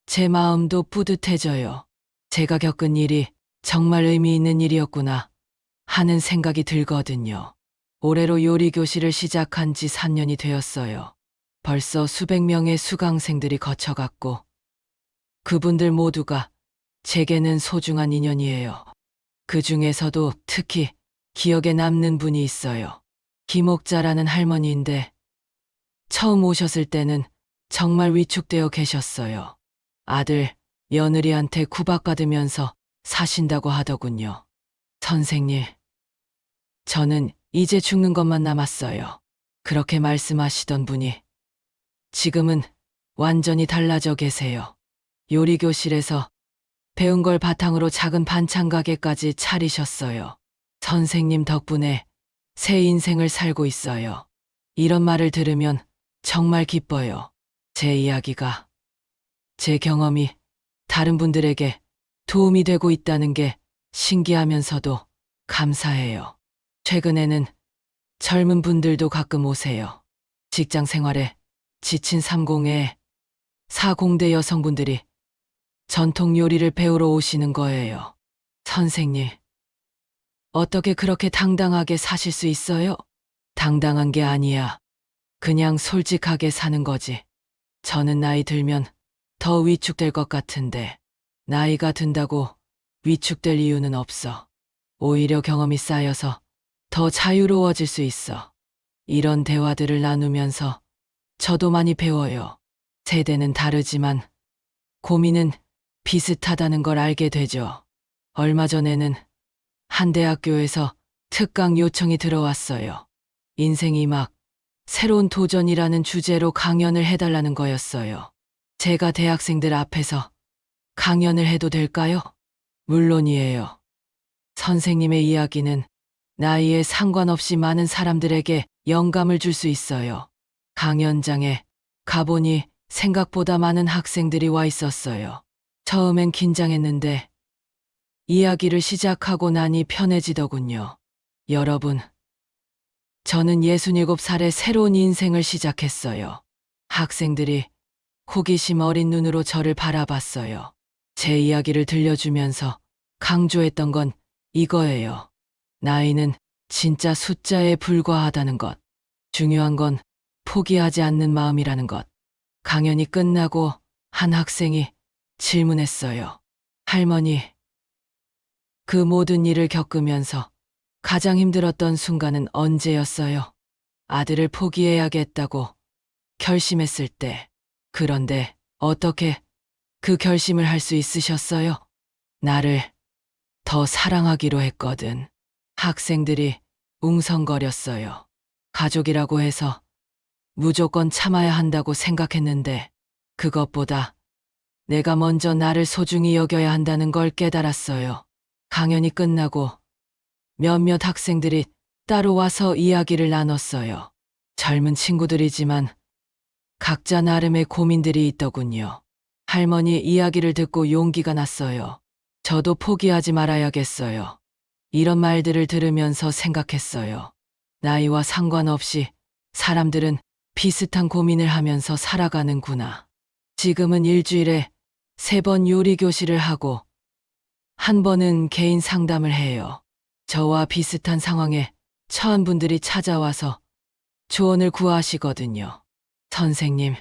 제 마음도 뿌듯해져요. 제가 겪은 일이 정말 의미 있는 일이었구나 하는 생각이 들거든요. 올해로 요리교실을 시작한 지 3년이 되었어요. 벌써 수백 명의 수강생들이 거쳐갔고 그분들 모두가 제게는 소중한 인연이에요. 그 중에서도 특히 기억에 남는 분이 있어요. 김옥자라는 할머니인데 처음 오셨을 때는 정말 위축되어 계셨어요. 아들, 며느리한테 구박받으면서 사신다고 하더군요. 선생님, 저는 이제 죽는 것만 남았어요. 그렇게 말씀하시던 분이 지금은 완전히 달라져 계세요. 요리교실에서 배운 걸 바탕으로 작은 반찬 가게까지 차리셨어요. 선생님 덕분에 새 인생을 살고 있어요. 이런 말을 들으면 정말 기뻐요. 제 이야기가, 제 경험이 다른 분들에게 도움이 되고 있다는 게 신기하면서도 감사해요. 최근에는 젊은 분들도 가끔 오세요. 직장 생활에 지친 30에 40대 여성분들이 전통 요리를 배우러 오시는 거예요. 선생님, 어떻게 그렇게 당당하게 사실 수 있어요? 당당한 게 아니야. 그냥 솔직하게 사는 거지. 저는 나이 들면 더 위축될 것 같은데 나이가 든다고 위축될 이유는 없어. 오히려 경험이 쌓여서 더 자유로워질 수 있어. 이런 대화들을 나누면서 저도 많이 배워요. 세대는 다르지만 고민은 비슷하다는 걸 알게 되죠. 얼마 전에는 한 대학교에서 특강 요청이 들어왔어요. 인생이 막 새로운 도전이라는 주제로 강연을 해달라는 거였어요. 제가 대학생들 앞에서 강연을 해도 될까요? 물론이에요. 선생님의 이야기는 나이에 상관없이 많은 사람들에게 영감을 줄 수 있어요. 강연장에 가보니 생각보다 많은 학생들이 와 있었어요. 처음엔 긴장했는데 이야기를 시작하고 나니 편해지더군요. 여러분, 저는 67살에 새로운 인생을 시작했어요. 학생들이 호기심 어린 눈으로 저를 바라봤어요. 제 이야기를 들려주면서 강조했던 건 이거예요. 나이는 진짜 숫자에 불과하다는 것. 중요한 건 포기하지 않는 마음이라는 것. 강연이 끝나고 한 학생이 질문했어요. 할머니, 그 모든 일을 겪으면서 가장 힘들었던 순간은 언제였어요? 아들을 포기해야겠다고 결심했을 때. 그런데 어떻게 그 결심을 할 수 있으셨어요? 나를 더 사랑하기로 했거든. 학생들이 웅성거렸어요. 가족이라고 해서 무조건 참아야 한다고 생각했는데 그것보다 내가 먼저 나를 소중히 여겨야 한다는 걸 깨달았어요. 강연이 끝나고 몇몇 학생들이 따로 와서 이야기를 나눴어요. 젊은 친구들이지만 각자 나름의 고민들이 있더군요. 할머니 이야기를 듣고 용기가 났어요. 저도 포기하지 말아야겠어요. 이런 말들을 들으면서 생각했어요. 나이와 상관없이 사람들은 비슷한 고민을 하면서 살아가는구나. 지금은 일주일에 3번 요리 교실을 하고 한 번은 개인 상담을 해요. 저와 비슷한 상황에 처한 분들이 찾아와서 조언을 구하시거든요. 선생님,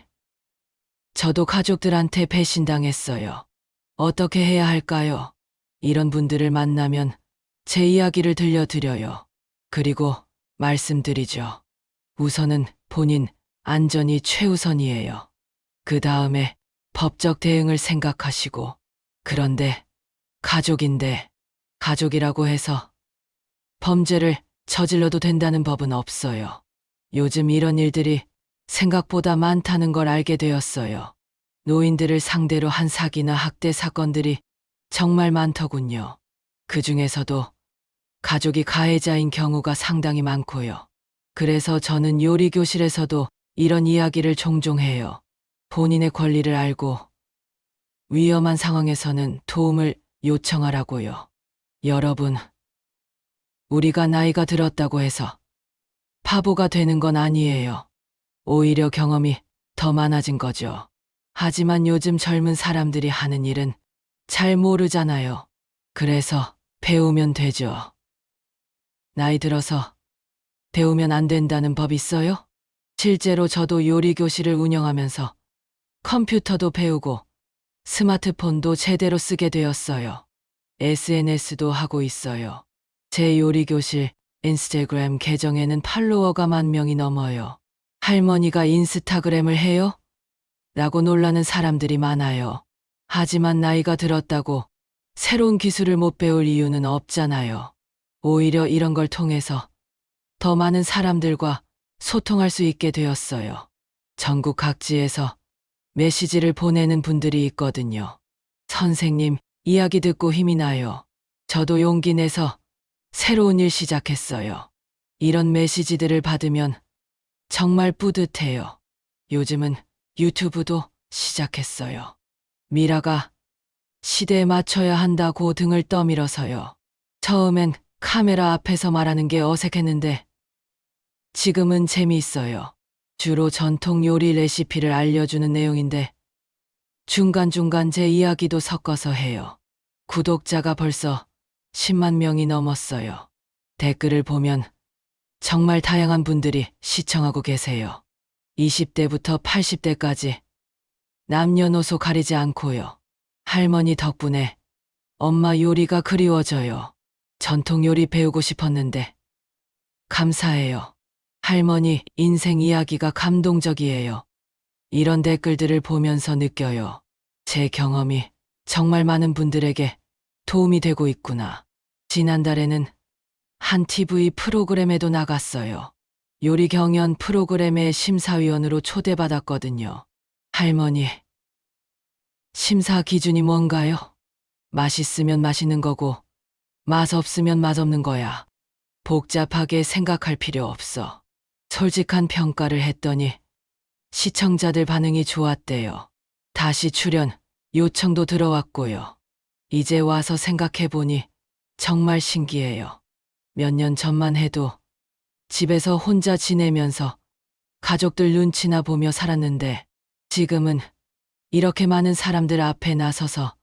저도 가족들한테 배신당했어요. 어떻게 해야 할까요? 이런 분들을 만나면 제 이야기를 들려드려요. 그리고 말씀드리죠. 우선은 본인 안전이 최우선이에요. 그 다음에 법적 대응을 생각하시고, 그런데 가족인데 가족이라고 해서 범죄를 저질러도 된다는 법은 없어요. 요즘 이런 일들이 생각보다 많다는 걸 알게 되었어요. 노인들을 상대로 한 사기나 학대 사건들이 정말 많더군요. 그 중에서도 가족이 가해자인 경우가 상당히 많고요. 그래서 저는 요리교실에서도 이런 이야기를 종종 해요. 본인의 권리를 알고 위험한 상황에서는 도움을 요청하라고요. 여러분, 우리가 나이가 들었다고 해서 바보가 되는 건 아니에요. 오히려 경험이 더 많아진 거죠. 하지만 요즘 젊은 사람들이 하는 일은 잘 모르잖아요. 그래서 배우면 되죠. 나이 들어서 배우면 안 된다는 법 있어요? 실제로 저도 요리교실을 운영하면서 컴퓨터도 배우고 스마트폰도 제대로 쓰게 되었어요. SNS도 하고 있어요. 제 요리교실 인스타그램 계정에는 팔로워가 10,000명이 넘어요. 할머니가 인스타그램을 해요? 라고 놀라는 사람들이 많아요. 하지만 나이가 들었다고 새로운 기술을 못 배울 이유는 없잖아요. 오히려 이런 걸 통해서 더 많은 사람들과 소통할 수 있게 되었어요. 전국 각지에서 메시지를 보내는 분들이 있거든요. 선생님, 이야기 듣고 힘이 나요. 저도 용기 내서 새로운 일 시작했어요. 이런 메시지들을 받으면 정말 뿌듯해요. 요즘은 유튜브도 시작했어요. 미라가 시대에 맞춰야 한다고 등을 떠밀어서요. 처음엔 카메라 앞에서 말하는 게 어색했는데 지금은 재미있어요. 주로 전통 요리 레시피를 알려주는 내용인데 중간중간 제 이야기도 섞어서 해요. 구독자가 벌써 10만 명이 넘었어요. 댓글을 보면 정말 다양한 분들이 시청하고 계세요. 20대부터 80대까지 남녀노소 가리지 않고요. 할머니 덕분에 엄마 요리가 그리워져요. 전통 요리 배우고 싶었는데 감사해요. 할머니 인생 이야기가 감동적이에요. 이런 댓글들을 보면서 느껴요. 제 경험이 정말 많은 분들에게 도움이 되고 있구나. 지난달에는 한 TV 프로그램에도 나갔어요. 요리 경연 프로그램의 심사위원으로 초대받았거든요. 할머니, 심사 기준이 뭔가요? 맛있으면 맛있는 거고, 맛 없으면 맛 없는 거야. 복잡하게 생각할 필요 없어. 솔직한 평가를 했더니 시청자들 반응이 좋았대요. 다시 출연 요청도 들어왔고요. 이제 와서 생각해보니 정말 신기해요. 몇 년 전만 해도 집에서 혼자 지내면서 가족들 눈치나 보며 살았는데 지금은 이렇게 많은 사람들 앞에 나서서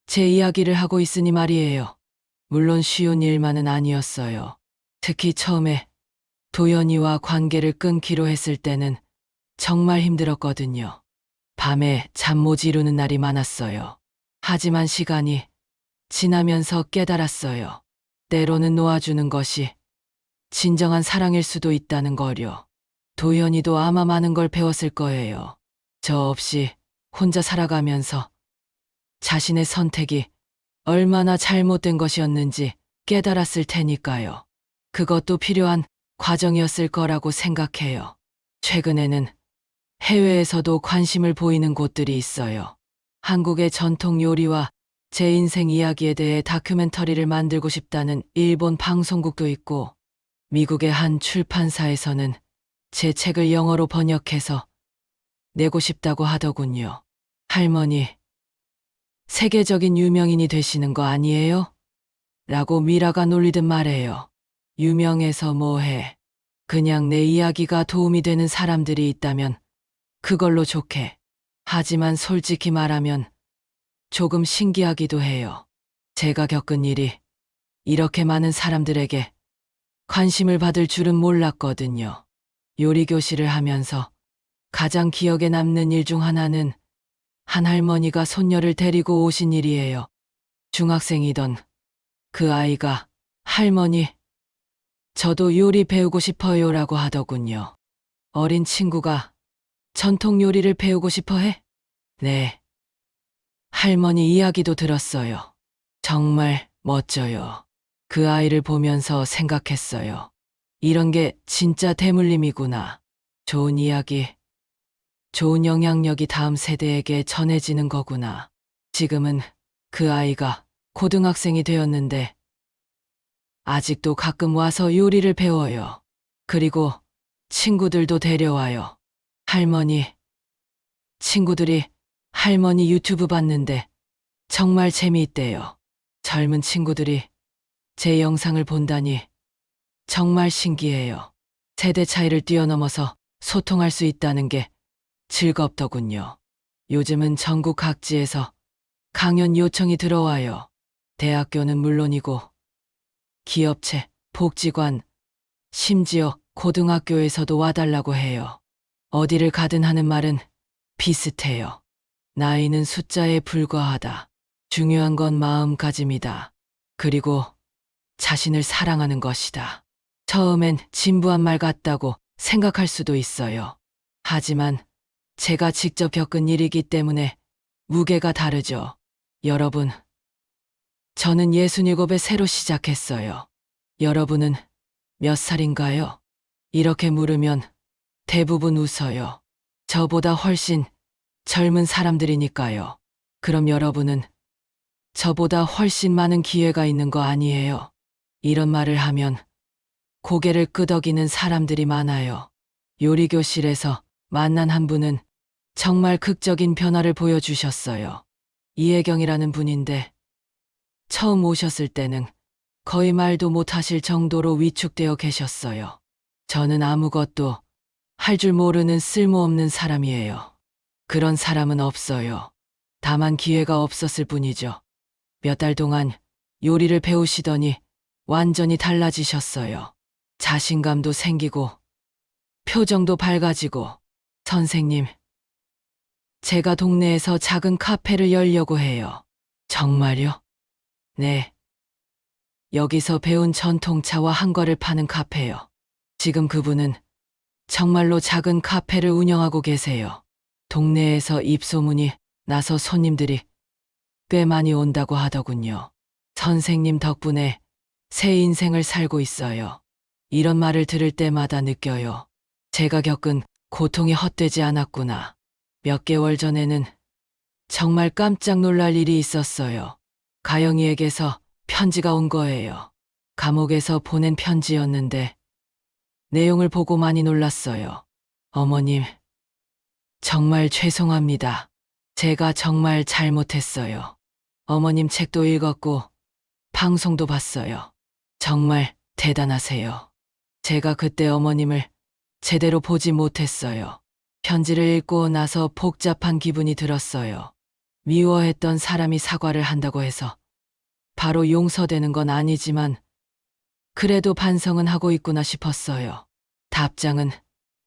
제 이야기를 하고 있으니 말이에요. 물론 쉬운 일만은 아니었어요. 특히 처음에 도연이와 관계를 끊기로 했을 때는 정말 힘들었거든요. 밤에 잠 못 이루는 날이 많았어요. 하지만 시간이 지나면서 깨달았어요. 때로는 놓아주는 것이 진정한 사랑일 수도 있다는 거요. 도연이도 아마 많은 걸 배웠을 거예요. 저 없이 혼자 살아가면서 자신의 선택이 얼마나 잘못된 것이었는지 깨달았을 테니까요. 그것도 필요한 과정이었을 거라고 생각해요. 최근에는 해외에서도 관심을 보이는 곳들이 있어요. 한국의 전통 요리와 제 인생 이야기에 대해 다큐멘터리를 만들고 싶다는 일본 방송국도 있고, 미국의 한 출판사에서는 제 책을 영어로 번역해서 내고 싶다고 하더군요. 할머니, 세계적인 유명인이 되시는 거 아니에요? 라고 미라가 놀리듯 말해요. 유명해서 뭐해. 그냥 내 이야기가 도움이 되는 사람들이 있다면 그걸로 좋게. 하지만 솔직히 말하면 조금 신기하기도 해요. 제가 겪은 일이 이렇게 많은 사람들에게 관심을 받을 줄은 몰랐거든요. 요리교실을 하면서 가장 기억에 남는 일 중 하나는 한 할머니가 손녀를 데리고 오신 일이에요. 중학생이던 그 아이가 할머니, 저도 요리 배우고 싶어요라고 하더군요. 어린 친구가 전통 요리를 배우고 싶어 해? 네. 할머니 이야기도 들었어요. 정말 멋져요. 그 아이를 보면서 생각했어요. 이런 게 진짜 대물림이구나. 좋은 이야기, 좋은 영향력이 다음 세대에게 전해지는 거구나. 지금은 그 아이가 고등학생이 되었는데 아직도 가끔 와서 요리를 배워요. 그리고 친구들도 데려와요. 할머니, 친구들이 할머니 유튜브 봤는데 정말 재미있대요. 젊은 친구들이 제 영상을 본다니 정말 신기해요. 세대 차이를 뛰어넘어서 소통할 수 있다는 게 즐겁더군요. 요즘은 전국 각지에서 강연 요청이 들어와요. 대학교는 물론이고 기업체, 복지관, 심지어 고등학교에서도 와달라고 해요. 어디를 가든 하는 말은 비슷해요. 나이는 숫자에 불과하다. 중요한 건 마음가짐이다. 그리고 자신을 사랑하는 것이다. 처음엔 진부한 말 같다고 생각할 수도 있어요. 하지만 제가 직접 겪은 일이기 때문에 무게가 다르죠. 여러분, 저는 67에 새로 시작했어요. 여러분은 몇 살인가요? 이렇게 물으면 대부분 웃어요. 저보다 훨씬 젊은 사람들이니까요. 그럼 여러분은 저보다 훨씬 많은 기회가 있는 거 아니에요? 이런 말을 하면 고개를 끄덕이는 사람들이 많아요. 요리교실에서 만난 한 분은 정말 극적인 변화를 보여주셨어요. 이혜경이라는 분인데 처음 오셨을 때는 거의 말도 못하실 정도로 위축되어 계셨어요. 저는 아무것도 할 줄 모르는 쓸모없는 사람이에요. 그런 사람은 없어요. 다만 기회가 없었을 뿐이죠. 몇 달 동안 요리를 배우시더니 완전히 달라지셨어요. 자신감도 생기고 표정도 밝아지고. 선생님, 제가 동네에서 작은 카페를 열려고 해요. 정말요? 네. 여기서 배운 전통차와 한과를 파는 카페요. 지금 그분은 정말로 작은 카페를 운영하고 계세요. 동네에서 입소문이 나서 손님들이 꽤 많이 온다고 하더군요. 선생님 덕분에 새 인생을 살고 있어요. 이런 말을 들을 때마다 느껴요. 제가 겪은 고통이 헛되지 않았구나. 몇 개월 전에는 정말 깜짝 놀랄 일이 있었어요. 가영이에게서 편지가 온 거예요. 감옥에서 보낸 편지였는데 내용을 보고 많이 놀랐어요. 어머님, 정말 죄송합니다. 제가 정말 잘못했어요. 어머님 책도 읽었고 방송도 봤어요. 정말 대단하세요. 제가 그때 어머님을 제대로 보지 못했어요. 편지를 읽고 나서 복잡한 기분이 들었어요. 미워했던 사람이 사과를 한다고 해서 바로 용서되는 건 아니지만 그래도 반성은 하고 있구나 싶었어요. 답장은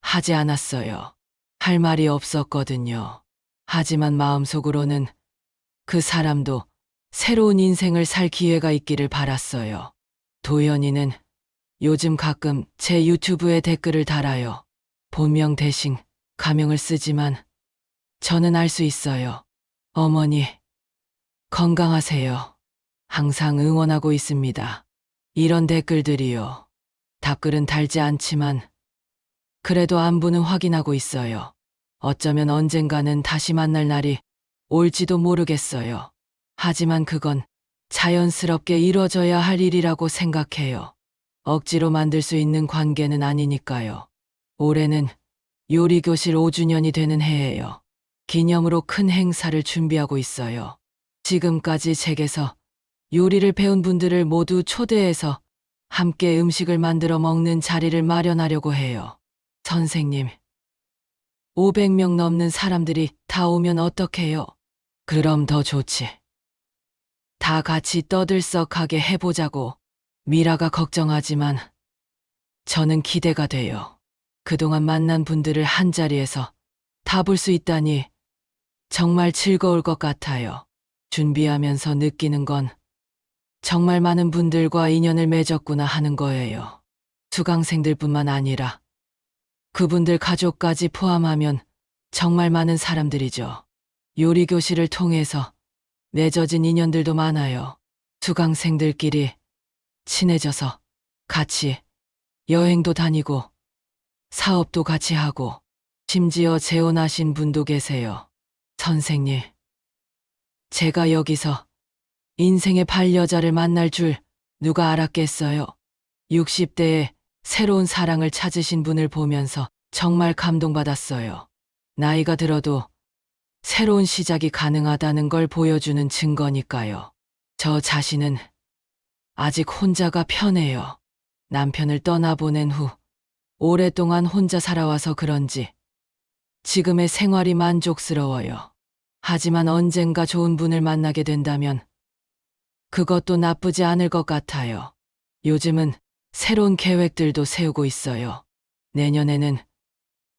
하지 않았어요. 할 말이 없었거든요. 하지만 마음속으로는 그 사람도 새로운 인생을 살 기회가 있기를 바랐어요. 도연이는 요즘 가끔 제 유튜브에 댓글을 달아요. 본명 대신 가명을 쓰지만 저는 알 수 있어요. 어머니, 건강하세요. 항상 응원하고 있습니다. 이런 댓글들이요. 답글은 달지 않지만 그래도 안부는 확인하고 있어요. 어쩌면 언젠가는 다시 만날 날이 올지도 모르겠어요. 하지만 그건 자연스럽게 이뤄져야 할 일이라고 생각해요. 억지로 만들 수 있는 관계는 아니니까요. 올해는 요리교실 5주년이 되는 해예요. 기념으로 큰 행사를 준비하고 있어요. 지금까지 책에서 요리를 배운 분들을 모두 초대해서 함께 음식을 만들어 먹는 자리를 마련하려고 해요. 선생님, 500명 넘는 사람들이 다 오면 어떡해요? 그럼 더 좋지. 다 같이 떠들썩하게 해보자고. 미라가 걱정하지만 저는 기대가 돼요. 그동안 만난 분들을 한자리에서 다 볼 수 있다니 정말 즐거울 것 같아요. 준비하면서 느끼는 건 정말 많은 분들과 인연을 맺었구나 하는 거예요. 수강생들뿐만 아니라 그분들 가족까지 포함하면 정말 많은 사람들이죠. 요리 교실을 통해서 맺어진 인연들도 많아요. 수강생들끼리 친해져서 같이 여행도 다니고 사업도 같이 하고 심지어 재혼하신 분도 계세요. 선생님, 제가 여기서 인생의 반려자를 만날 줄 누가 알았겠어요. 60대에 새로운 사랑을 찾으신 분을 보면서 정말 감동받았어요. 나이가 들어도 새로운 시작이 가능하다는 걸 보여주는 증거니까요. 저 자신은 아직 혼자가 편해요. 남편을 떠나보낸 후 오랫동안 혼자 살아와서 그런지 지금의 생활이 만족스러워요. 하지만 언젠가 좋은 분을 만나게 된다면 그것도 나쁘지 않을 것 같아요. 요즘은 새로운 계획들도 세우고 있어요. 내년에는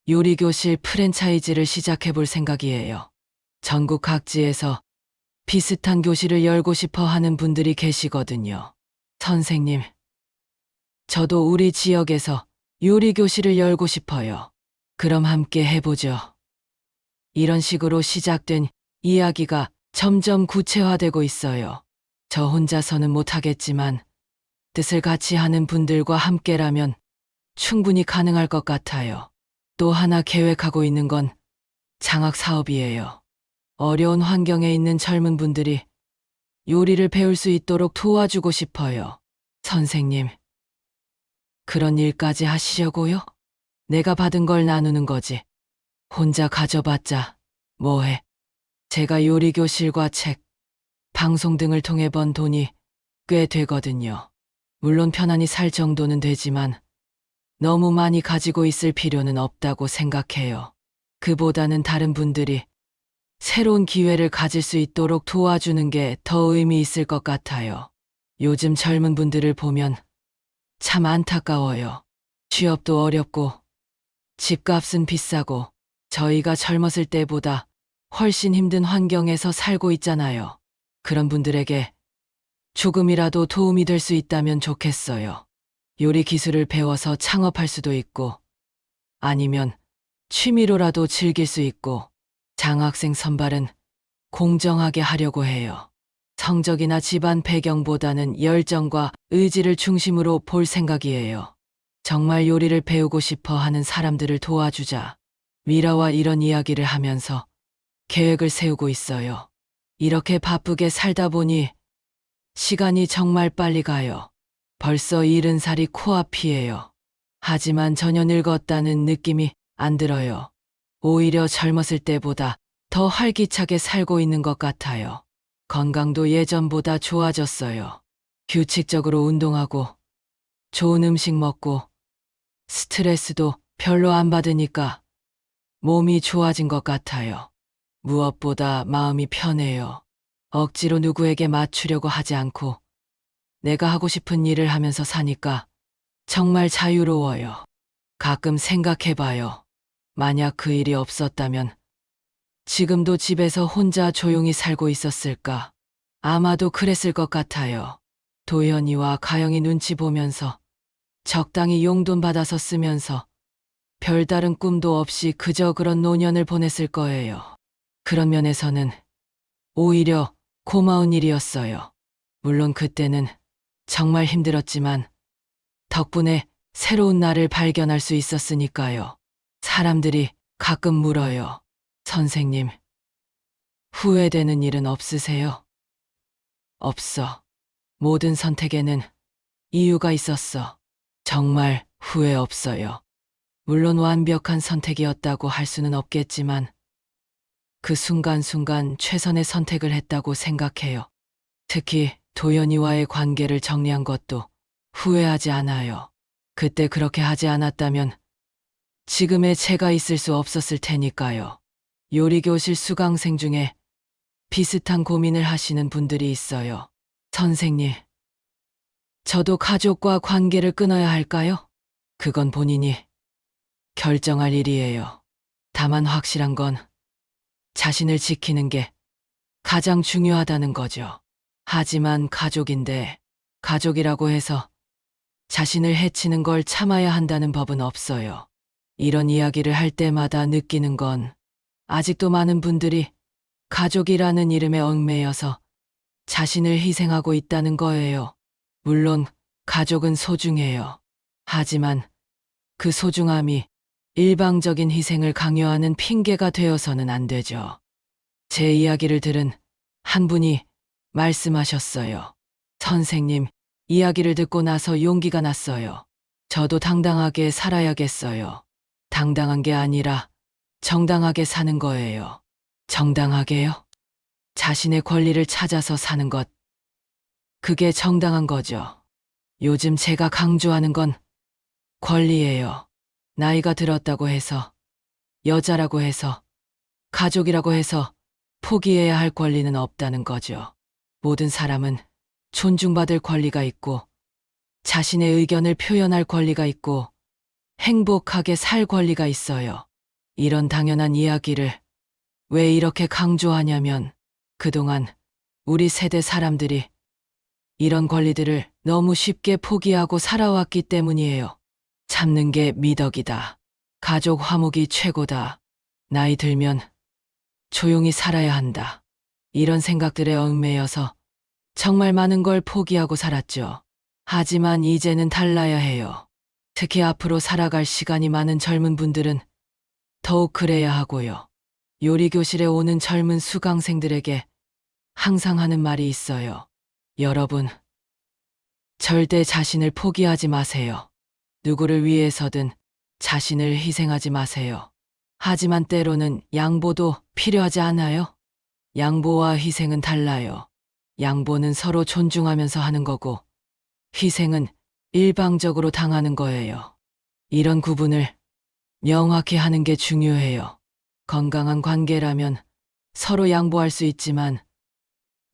요리교실 프랜차이즈를 시작해 볼 생각이에요. 전국 각지에서 비슷한 교실을 열고 싶어 하는 분들이 계시거든요. 선생님, 저도 우리 지역에서 요리교실을 열고 싶어요. 그럼 함께 해보죠. 이런 식으로 시작된 이야기가 점점 구체화되고 있어요. 저 혼자서는 못하겠지만 뜻을 같이 하는 분들과 함께라면 충분히 가능할 것 같아요. 또 하나 계획하고 있는 건 장학 사업이에요. 어려운 환경에 있는 젊은 분들이 요리를 배울 수 있도록 도와주고 싶어요. 선생님, 그런 일까지 하시려고요? 내가 받은 걸 나누는 거지. 혼자 가져봤자 뭐해. 제가 요리교실과 책, 방송 등을 통해 번 돈이 꽤 되거든요. 물론 편안히 살 정도는 되지만 너무 많이 가지고 있을 필요는 없다고 생각해요. 그보다는 다른 분들이 새로운 기회를 가질 수 있도록 도와주는 게 더 의미 있을 것 같아요. 요즘 젊은 분들을 보면 참 안타까워요. 취업도 어렵고 집값은 비싸고 저희가 젊었을 때보다 훨씬 힘든 환경에서 살고 있잖아요. 그런 분들에게 조금이라도 도움이 될 수 있다면 좋겠어요. 요리 기술을 배워서 창업할 수도 있고 아니면 취미로라도 즐길 수 있고 장학생 선발은 공정하게 하려고 해요. 성적이나 집안 배경보다는 열정과 의지를 중심으로 볼 생각이에요. 정말 요리를 배우고 싶어 하는 사람들을 도와주자. 미라와 이런 이야기를 하면서 계획을 세우고 있어요. 이렇게 바쁘게 살다 보니 시간이 정말 빨리 가요. 벌써 70살이 코앞이에요. 하지만 전혀 늙었다는 느낌이 안 들어요. 오히려 젊었을 때보다 더 활기차게 살고 있는 것 같아요. 건강도 예전보다 좋아졌어요. 규칙적으로 운동하고 좋은 음식 먹고 스트레스도 별로 안 받으니까 몸이 좋아진 것 같아요. 무엇보다 마음이 편해요. 억지로 누구에게 맞추려고 하지 않고 내가 하고 싶은 일을 하면서 사니까 정말 자유로워요. 가끔 생각해봐요. 만약 그 일이 없었다면 지금도 집에서 혼자 조용히 살고 있었을까? 아마도 그랬을 것 같아요. 도현이와 가영이 눈치 보면서 적당히 용돈 받아서 쓰면서 별다른 꿈도 없이 그저 그런 노년을 보냈을 거예요. 그런 면에서는 오히려 고마운 일이었어요. 물론 그때는 정말 힘들었지만 덕분에 새로운 나를 발견할 수 있었으니까요. 사람들이 가끔 물어요. 선생님, 후회되는 일은 없으세요? 없어. 모든 선택에는 이유가 있었어. 정말 후회 없어요. 물론 완벽한 선택이었다고 할 수는 없겠지만 그 순간순간 최선의 선택을 했다고 생각해요. 특히 도연이와의 관계를 정리한 것도 후회하지 않아요. 그때 그렇게 하지 않았다면 지금의 제가 있을 수 없었을 테니까요. 요리교실 수강생 중에 비슷한 고민을 하시는 분들이 있어요. 선생님, 저도 가족과 관계를 끊어야 할까요? 그건 본인이 결정할 일이에요. 다만 확실한 건 자신을 지키는 게 가장 중요하다는 거죠. 하지만 가족인데 가족이라고 해서 자신을 해치는 걸 참아야 한다는 법은 없어요. 이런 이야기를 할 때마다 느끼는 건 아직도 많은 분들이 가족이라는 이름에 얽매여서 자신을 희생하고 있다는 거예요. 물론 가족은 소중해요. 하지만 그 소중함이 일방적인 희생을 강요하는 핑계가 되어서는 안 되죠. 제 이야기를 들은 한 분이 말씀하셨어요. 선생님, 이야기를 듣고 나서 용기가 났어요. 저도 당당하게 살아야겠어요. 당당한 게 아니라 정당하게 사는 거예요. 정당하게요? 자신의 권리를 찾아서 사는 것. 그게 정당한 거죠. 요즘 제가 강조하는 건 권리예요. 나이가 들었다고 해서, 여자라고 해서, 가족이라고 해서 포기해야 할 권리는 없다는 거죠. 모든 사람은 존중받을 권리가 있고, 자신의 의견을 표현할 권리가 있고, 행복하게 살 권리가 있어요. 이런 당연한 이야기를 왜 이렇게 강조하냐면, 그동안 우리 세대 사람들이 이런 권리들을 너무 쉽게 포기하고 살아왔기 때문이에요. 참는 게 미덕이다. 가족 화목이 최고다. 나이 들면 조용히 살아야 한다. 이런 생각들에 얽매여서 정말 많은 걸 포기하고 살았죠. 하지만 이제는 달라야 해요. 특히 앞으로 살아갈 시간이 많은 젊은 분들은 더욱 그래야 하고요. 요리교실에 오는 젊은 수강생들에게 항상 하는 말이 있어요. 여러분, 절대 자신을 포기하지 마세요. 누구를 위해서든 자신을 희생하지 마세요. 하지만 때로는 양보도 필요하지 않아요? 양보와 희생은 달라요. 양보는 서로 존중하면서 하는 거고, 희생은 일방적으로 당하는 거예요. 이런 구분을 명확히 하는 게 중요해요. 건강한 관계라면 서로 양보할 수 있지만,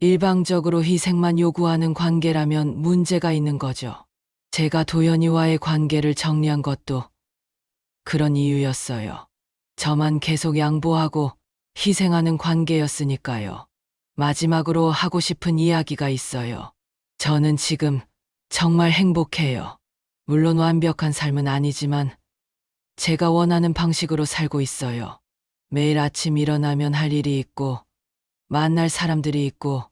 일방적으로 희생만 요구하는 관계라면 문제가 있는 거죠. 제가 도연이와의 관계를 정리한 것도 그런 이유였어요. 저만 계속 양보하고 희생하는 관계였으니까요. 마지막으로 하고 싶은 이야기가 있어요. 저는 지금 정말 행복해요. 물론 완벽한 삶은 아니지만 제가 원하는 방식으로 살고 있어요. 매일 아침 일어나면 할 일이 있고, 만날 사람들이 있고,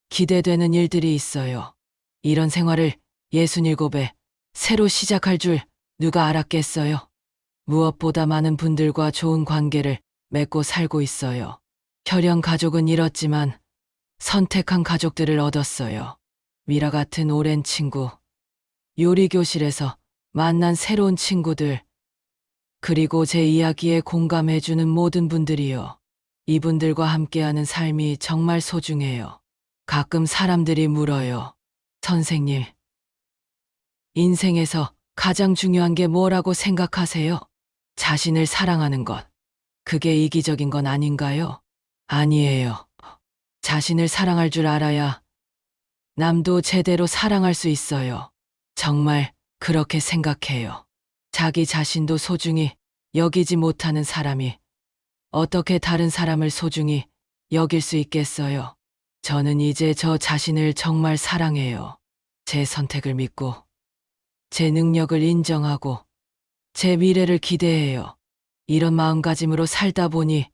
기대되는 일들이 있어요. 이런 생활을 67에 새로 시작할 줄 누가 알았겠어요? 무엇보다 많은 분들과 좋은 관계를 맺고 살고 있어요. 혈연 가족은 잃었지만 선택한 가족들을 얻었어요. 미라 같은 오랜 친구, 요리교실에서 만난 새로운 친구들, 그리고 제 이야기에 공감해주는 모든 분들이요. 이분들과 함께하는 삶이 정말 소중해요. 가끔 사람들이 물어요. 선생님, 인생에서 가장 중요한 게 뭐라고 생각하세요? 자신을 사랑하는 것. 그게 이기적인 건 아닌가요? 아니에요. 자신을 사랑할 줄 알아야 남도 제대로 사랑할 수 있어요. 정말 그렇게 생각해요. 자기 자신도 소중히 여기지 못하는 사람이 어떻게 다른 사람을 소중히 여길 수 있겠어요? 저는 이제 저 자신을 정말 사랑해요. 제 선택을 믿고, 제 능력을 인정하고, 제 미래를 기대해요. 이런 마음가짐으로 살다 보니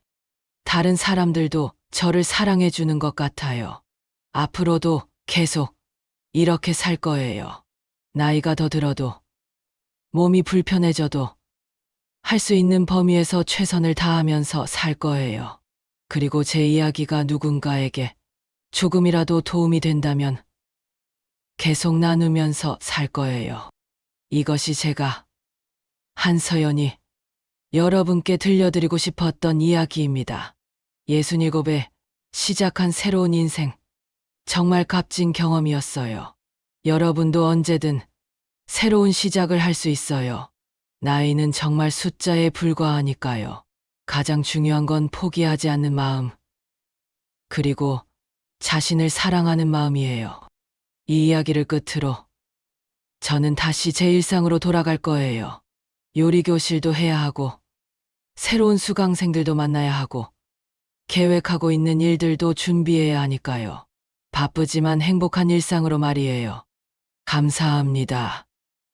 다른 사람들도 저를 사랑해 주는 것 같아요. 앞으로도 계속 이렇게 살 거예요. 나이가 더 들어도, 몸이 불편해져도 할 수 있는 범위에서 최선을 다하면서 살 거예요. 그리고 제 이야기가 누군가에게 조금이라도 도움이 된다면 계속 나누면서 살 거예요. 이것이 제가 한서연이 여러분께 들려드리고 싶었던 이야기입니다. 67에 시작한 새로운 인생, 정말 값진 경험이었어요. 여러분도 언제든 새로운 시작을 할 수 있어요. 나이는 정말 숫자에 불과하니까요. 가장 중요한 건 포기하지 않는 마음, 그리고 자신을 사랑하는 마음이에요. 이 이야기를 끝으로 저는 다시 제 일상으로 돌아갈 거예요. 요리 교실도 해야 하고, 새로운 수강생들도 만나야 하고, 계획하고 있는 일들도 준비해야 하니까요. 바쁘지만 행복한 일상으로 말이에요. 감사합니다.